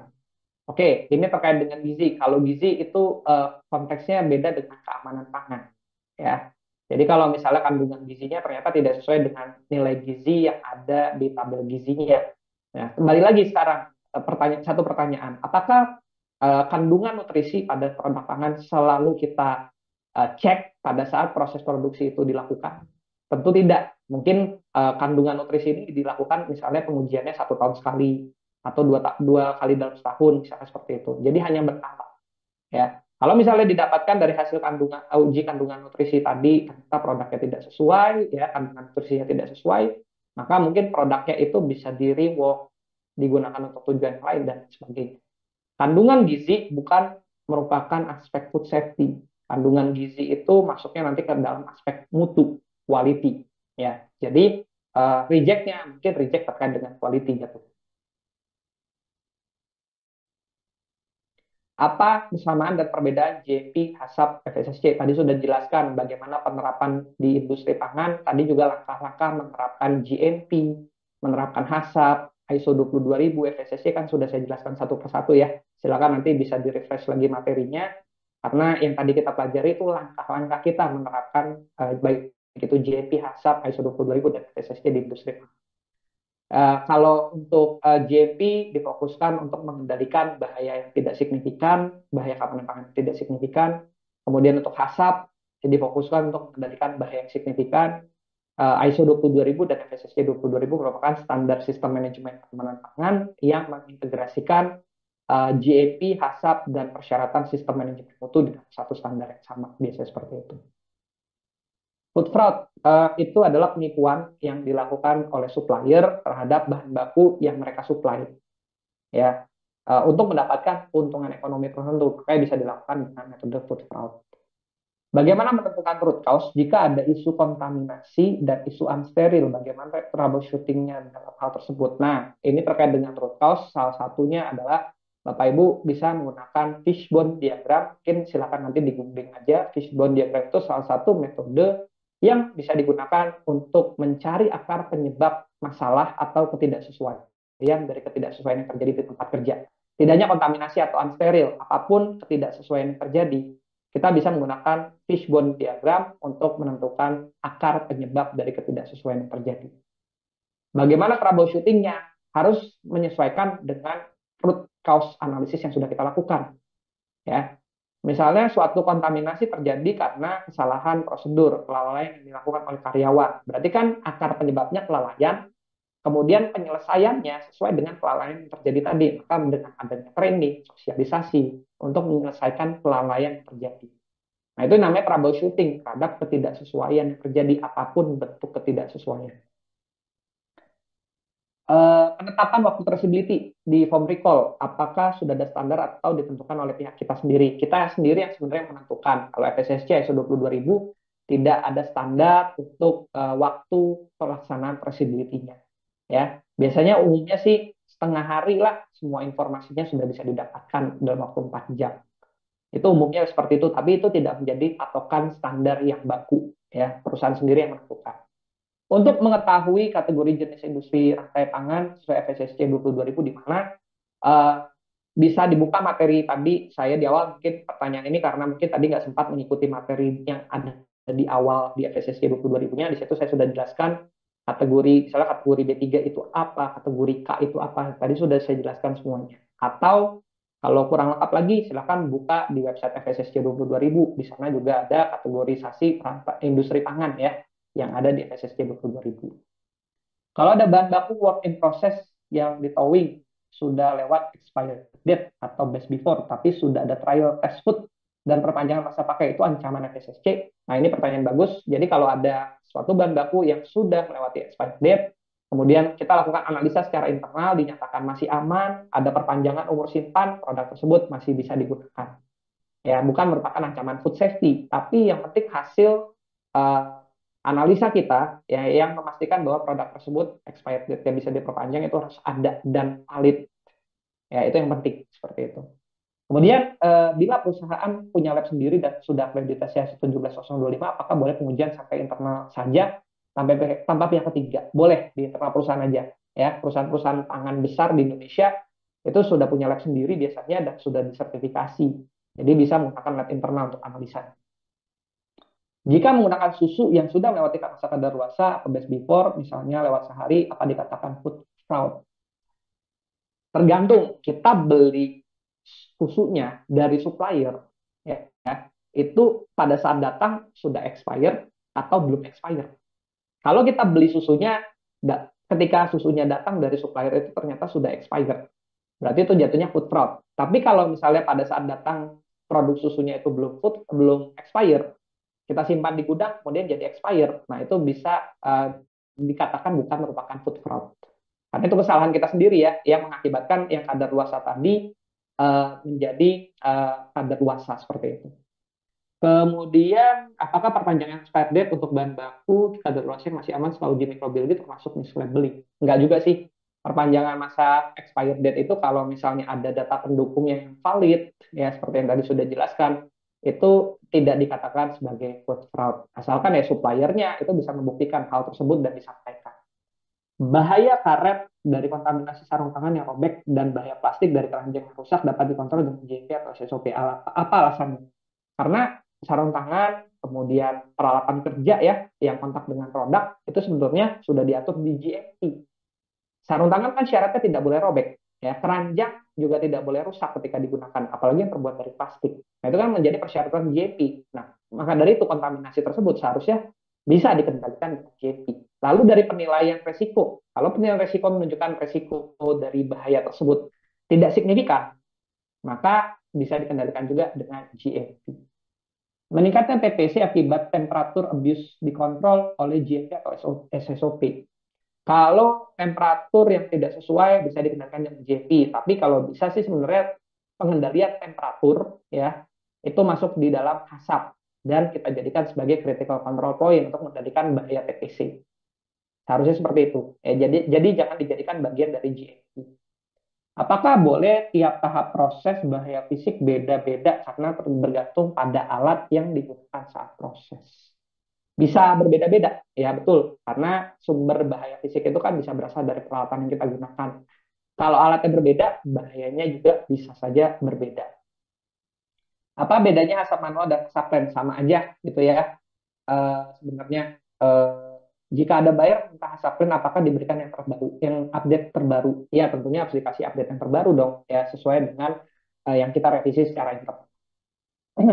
Oke, ini terkait dengan gizi. Kalau gizi itu konteksnya beda dengan keamanan pangan, ya. Jadi kalau misalnya kandungan gizinya ternyata tidak sesuai dengan nilai gizi yang ada di tabel gizinya. Nah, kembali lagi sekarang satu pertanyaan, apakah kandungan nutrisi pada produk pangan selalu kita cek pada saat proses produksi itu dilakukan? Tentu tidak. Mungkin kandungan nutrisi ini dilakukan misalnya pengujiannya 1 tahun sekali atau dua kali dalam setahun, misalnya seperti itu. Jadi hanya bertahap. Ya, kalau misalnya didapatkan dari hasil uji kandungan nutrisi tadi ternyata produknya tidak sesuai, ya kandungan nutrisinya tidak sesuai, maka mungkin produknya itu bisa di rework, digunakan untuk tujuan lain dan sebagainya. Kandungan gizi bukan merupakan aspek food safety. Kandungan gizi itu masuknya nanti ke dalam aspek mutu, quality. Ya, jadi rejectnya mungkin reject terkait dengan quality gitu. Apa kesamaan dan perbedaan JP, HACCP, FSSC? Tadi sudah dijelaskan bagaimana penerapan di industri pangan. Tadi juga langkah-langkah menerapkan GMP, menerapkan HACCP, ISO 22000, FSSC kan sudah saya jelaskan satu persatu ya. Silakan nanti bisa di-refresh lagi materinya. Karena yang tadi kita pelajari itu langkah-langkah kita menerapkan baik itu GMP, HACCP, ISO 22000, dan FSSC di industri pangan. Kalau untuk JP difokuskan untuk mengendalikan bahaya yang tidak signifikan, bahaya keamanan pangan yang tidak signifikan. Kemudian untuk HACCP difokuskan untuk mengendalikan bahaya yang signifikan. ISO 22000 dan FSSC 22000 merupakan standar sistem manajemen keamanan pangan yang mengintegrasikan GAP, HACCP, dan persyaratan sistem manajemen mutu dengan satu standar yang sama. Biasanya seperti itu. Food fraud itu adalah penipuan yang dilakukan oleh supplier terhadap bahan baku yang mereka supply, ya, untuk mendapatkan keuntungan ekonomi tertentu. Kayak bisa dilakukan dengan metode food fraud. Bagaimana menentukan root cause jika ada isu kontaminasi dan isu unsteril? Bagaimana troubleshootingnya dalam hal tersebut? Nah, ini terkait dengan root cause. Salah satunya adalah Bapak Ibu bisa menggunakan fishbone diagram. Mungkin silakan nanti di googling aja. Fishbone diagram itu salah satu metode yang bisa digunakan untuk mencari akar penyebab masalah atau ketidaksesuaian dari ketidaksesuaian yang terjadi di tempat kerja. Tidak hanya kontaminasi atau unsteril, apapun ketidaksesuaian yang terjadi, kita bisa menggunakan fishbone diagram untuk menentukan akar penyebab dari ketidaksesuaian yang terjadi. Bagaimana troubleshootingnya? Harus menyesuaikan dengan root cause analysis yang sudah kita lakukan. Ya, misalnya suatu kontaminasi terjadi karena kesalahan prosedur, kelalaian yang dilakukan oleh karyawan. Berarti kan akar penyebabnya kelalaian, kemudian penyelesaiannya sesuai dengan kelalaian yang terjadi tadi. Maka dengan adanya training, sosialisasi untuk menyelesaikan kelalaian yang terjadi. Nah, itu namanya troubleshooting terhadap ketidaksesuaian yang terjadi, apapun bentuk ketidaksesuaian. Penetapan waktu traceability di form recall, apakah sudah ada standar atau ditentukan oleh pihak kita sendiri? Kita sendiri yang sebenarnya menentukan. Kalau FSSC ISO 22000 tidak ada standar untuk waktu pelaksanaan traceability-nya. Ya, biasanya umumnya sih setengah hari lah semua informasinya sudah bisa didapatkan dalam waktu 4 jam. Itu umumnya seperti itu, tapi itu tidak menjadi patokan standar yang baku. Ya, perusahaan sendiri yang menentukan. Untuk mengetahui kategori jenis industri rantai pangan sesuai FSSC 22000 di mana bisa dibuka materi tadi saya di awal, mungkin pertanyaan ini karena mungkin tadi nggak sempat mengikuti materi yang ada di awal di FSSC 22000-nya. Di situ saya sudah jelaskan kategori, misalnya kategori B3 itu apa, kategori K itu apa. Tadi sudah saya jelaskan semuanya. Atau kalau kurang lengkap lagi, silakan buka di website FSSC 22000. Di sana juga ada kategorisasi industri pangan ya, yang ada di FSSC 22000. Kalau ada bahan baku work in process yang di towing sudah lewat expired date atau best before, tapi sudah ada trial test food dan perpanjangan masa pakai, itu ancaman FSSC. Nah, ini pertanyaan bagus. Jadi kalau ada suatu bahan baku yang sudah melewati expired date, kemudian kita lakukan analisa secara internal, dinyatakan masih aman, ada perpanjangan umur simpan, produk tersebut masih bisa digunakan. Ya, bukan merupakan ancaman food safety, tapi yang penting hasil uh, analisa kita ya yang memastikan bahwa produk tersebut expired date yang bisa diperpanjang itu harus ada dan valid. Ya, itu yang penting seperti itu. Kemudian bila perusahaan punya lab sendiri dan sudah akreditasi 17025, apakah boleh pengujian sampai internal saja tanpa pihak ketiga? Boleh di internal perusahaan aja. Ya, perusahaan-perusahaan pangan besar di Indonesia itu sudah punya lab sendiri biasanya dan sudah disertifikasi. Jadi bisa menggunakan lab internal untuk analisa. Jika menggunakan susu yang sudah melewati masa kadaluarsa atau best before, misalnya lewat sehari, apa dikatakan food fraud? Tergantung, kita beli susunya dari supplier, ya, itu pada saat datang sudah expired atau belum expired. Kalau kita beli susunya, ketika susunya datang dari supplier itu ternyata sudah expired, berarti itu jatuhnya food fraud. Tapi kalau misalnya pada saat datang produk susunya itu belum expired, kita simpan di gudang, kemudian jadi expired. Nah, itu bisa dikatakan bukan merupakan food fraud. Karena itu kesalahan kita sendiri ya, yang mengakibatkan yang kadaluarsa tadi menjadi kadaluarsa seperti itu. Kemudian, apakah perpanjangan expired date untuk bahan baku kadaluarsa masih aman setelah uji mikrobiologi termasuk mislabeling? Enggak juga sih. Perpanjangan masa expired date itu kalau misalnya ada data pendukung yang valid, ya seperti yang tadi sudah dijelaskan, itu tidak dikatakan sebagai food fraud. Asalkan ya suppliernya itu bisa membuktikan hal tersebut dan disampaikan. Bahaya karet dari kontaminasi sarung tangan yang robek dan bahaya plastik dari keranjang yang rusak dapat dikontrol dengan GMP atau SOP. Apa alasannya? Karena sarung tangan, kemudian peralatan kerja ya, yang kontak dengan produk, itu sebetulnya sudah diatur di GMP. Sarung tangan kan syaratnya tidak boleh robek. Ya, keranjang juga tidak boleh rusak ketika digunakan, apalagi yang terbuat dari plastik. Nah, itu kan menjadi persyaratan GMP. Nah, maka dari itu kontaminasi tersebut seharusnya bisa dikendalikan dengan GMP. Lalu dari penilaian resiko, kalau penilaian resiko menunjukkan resiko dari bahaya tersebut tidak signifikan, maka bisa dikendalikan juga dengan GMP. Meningkatnya TPC akibat temperatur abuse dikontrol oleh GMP atau SSOP. Kalau temperatur yang tidak sesuai bisa dikenakan dengan GMP, tapi kalau bisa sih sebenarnya pengendalian temperatur ya itu masuk di dalam HACCP dan kita jadikan sebagai critical control point untuk mengendalikan bahaya TPC. Seharusnya seperti itu. Jadi jangan dijadikan bagian dari GMP. Apakah boleh tiap tahap proses bahaya fisik beda-beda karena bergantung pada alat yang digunakan saat proses? Bisa berbeda-beda, ya betul. Karena sumber bahaya fisik itu kan bisa berasal dari peralatan yang kita gunakan. Kalau alatnya berbeda, bahayanya juga bisa saja berbeda. Apa bedanya asap manual dan asap rem? Sama aja gitu ya. Sebenarnya jika ada buyer minta asap rem, apakah diberikan yang terbaru, yang update terbaru? Ya tentunya harus dikasih update yang terbaru dong, ya sesuai dengan yang kita revisi secara internal.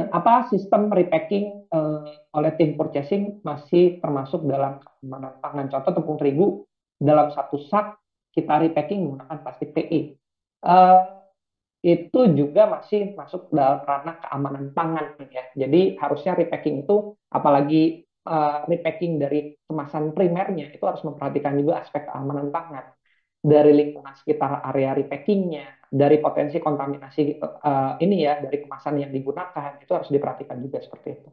Apa sistem repacking oleh tim purchasing masih termasuk dalam keamanan pangan. Contoh tepung terigu dalam satu sak kita repacking menggunakan plastik PE. Eh, itu juga masih masuk dalam ranah keamanan pangan ya. Jadi harusnya repacking itu apalagi repacking dari kemasan primernya itu harus memperhatikan juga aspek keamanan pangan dari lingkungan sekitar area repackingnya, dari potensi kontaminasi ini ya dari kemasan yang digunakan itu harus diperhatikan juga seperti itu.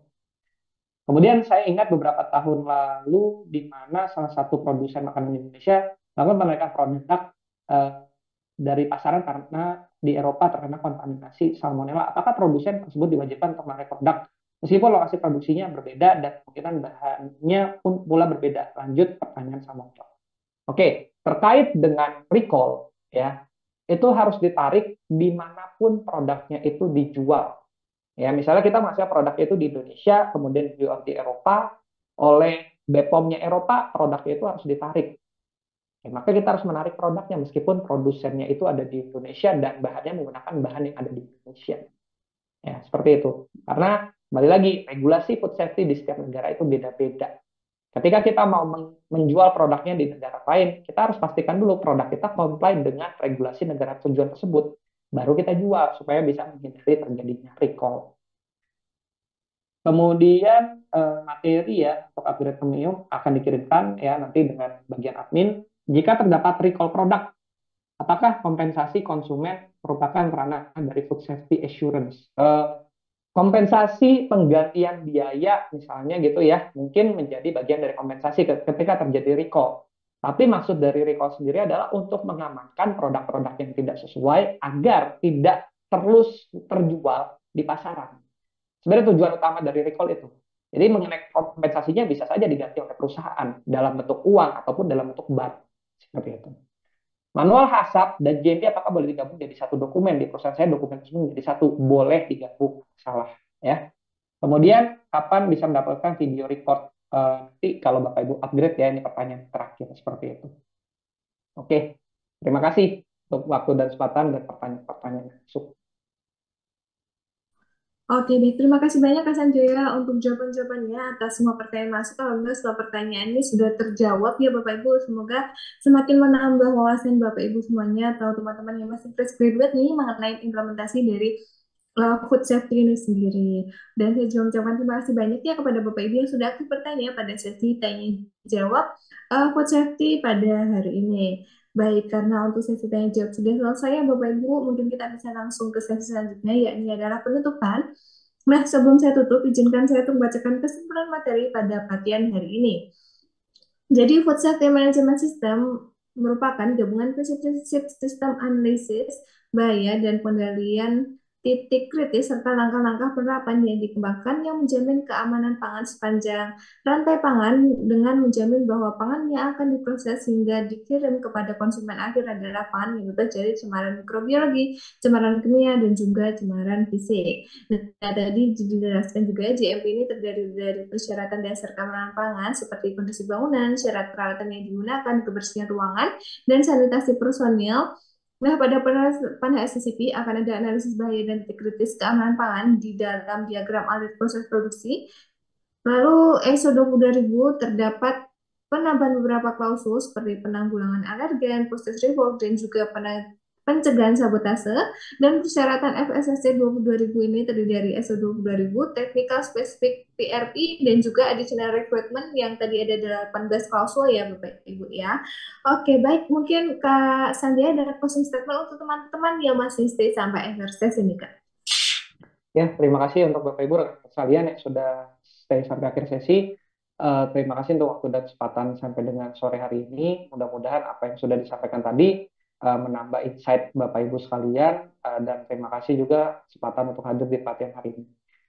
Kemudian saya ingat beberapa tahun lalu di mana salah satu produsen makanan Indonesia bahkan menaikkan produk uh, dari pasaran karena di Eropa terkena kontaminasi salmonella. Apakah produsen tersebut diwajibkan untuk menarik produk meskipun lokasi produksinya berbeda dan kemungkinan bahannya pun pula berbeda? Lanjut pertanyaan Samuel. Oke, terkait dengan recall ya, itu harus ditarik dimanapun produknya itu dijual. Ya, misalnya kita masih produk itu di Indonesia, kemudian dijual di Eropa, oleh BPOM-nya Eropa, produknya itu harus ditarik. Ya, maka kita harus menarik produknya meskipun produsennya itu ada di Indonesia dan bahannya menggunakan bahan yang ada di Indonesia. Ya, seperti itu. Karena kembali lagi, regulasi food safety di setiap negara itu beda-beda. Ketika kita mau menjual produknya di negara lain, kita harus pastikan dulu produk kita comply dengan regulasi negara tujuan tersebut. Baru kita jual supaya bisa menghindari terjadinya recall. Kemudian materi ya untuk upgrade premium akan dikirimkan ya nanti dengan bagian admin. Jika terdapat recall produk, apakah kompensasi konsumen merupakan ranah dari food safety assurance? Kompensasi penggantian biaya misalnya gitu ya, mungkin menjadi bagian dari kompensasi ketika terjadi recall. Tapi maksud dari recall sendiri adalah untuk mengamankan produk-produk yang tidak sesuai agar tidak terus terjual di pasaran. Sebenarnya tujuan utama dari recall itu. Jadi mengenai kompensasinya bisa saja diganti oleh perusahaan dalam bentuk uang ataupun dalam bentuk bar. Seperti itu. Manual HACCP dan JMP apakah boleh digabung jadi satu dokumen? Di perusahaan saya dokumen tersebut menjadi satu. Boleh digabung. Salah. Ya. Kemudian kapan bisa mendapatkan video record? Nanti kalau Bapak Ibu upgrade ya, ini pertanyaan terakhir seperti itu. Oke. Terima kasih untuk waktu dan kesempatan dan pertanyaan-pertanyaan yang masuk. Oke, baik. Terima kasih banyak Kak Sanjaya untuk jawaban-jawabannya atas semua pertanyaan masuk. Alhamdulillah semua pertanyaan ini sudah terjawab ya Bapak Ibu. Semoga semakin menambah wawasan Bapak Ibu semuanya atau teman-teman yang masih fresh graduate nih mengenai implementasi dari food safety ini sendiri. Dan saya juga ucapkan terima kasih banyak ya kepada Bapak Ibu yang sudah aktif bertanya pada sesi tanya jawab food safety pada hari ini. Baik, karena untuk sesi tanya jawab sudah selesai ya Bapak Ibu, mungkin kita bisa langsung ke sesi selanjutnya, yakni adalah penutupan. Nah, sebelum saya tutup, izinkan saya untuk membacakan kesimpulan materi pada pelatihan hari ini. Jadi, Food Safety Management System merupakan gabungan prinsip-prinsip sistem analisis, bahaya, dan pengendalian titik kritis serta langkah-langkah penerapan yang dikembangkan yang menjamin keamanan pangan sepanjang rantai pangan dengan menjamin bahwa pangan yang akan diproses hingga dikirim kepada konsumen akhir adalah pangan yang bebas dari cemaran mikrobiologi, cemaran kimia, dan juga cemaran fisik. Nah, tadi dijelaskan juga JMP ini terdiri dari persyaratan dasar keamanan pangan seperti kondisi bangunan, syarat peralatan yang digunakan, kebersihan ruangan, dan sanitasi personil. Nah, pada panel SCCP akan ada analisis bahaya dan titik kritis keamanan pangan di dalam diagram audit proses produksi. Lalu ISO 22000 terdapat penambahan beberapa klausul seperti penanggulangan alergen, proses rework, dan juga pencegahan sabotase, dan persyaratan FSSC 22.000 ini terdiri dari ISO 22.000, Technical Specific PRP, dan juga additional recruitment yang tadi ada 18 klausul ya Bapak Ibu ya. Oke, baik. Mungkin Kak Sandia ada closing statement untuk teman-teman yang masih stay sampai akhir sesi ini, Kak. Ya, terima kasih untuk Bapak Ibu rekan sekalian yang sudah stay sampai akhir sesi. Terima kasih untuk waktu dan kesempatan sampai dengan sore hari ini. Mudah-mudahan apa yang sudah disampaikan tadi menambah insight Bapak Ibu sekalian. Dan terima kasih juga kesempatan untuk hadir di pelatihan hari ini.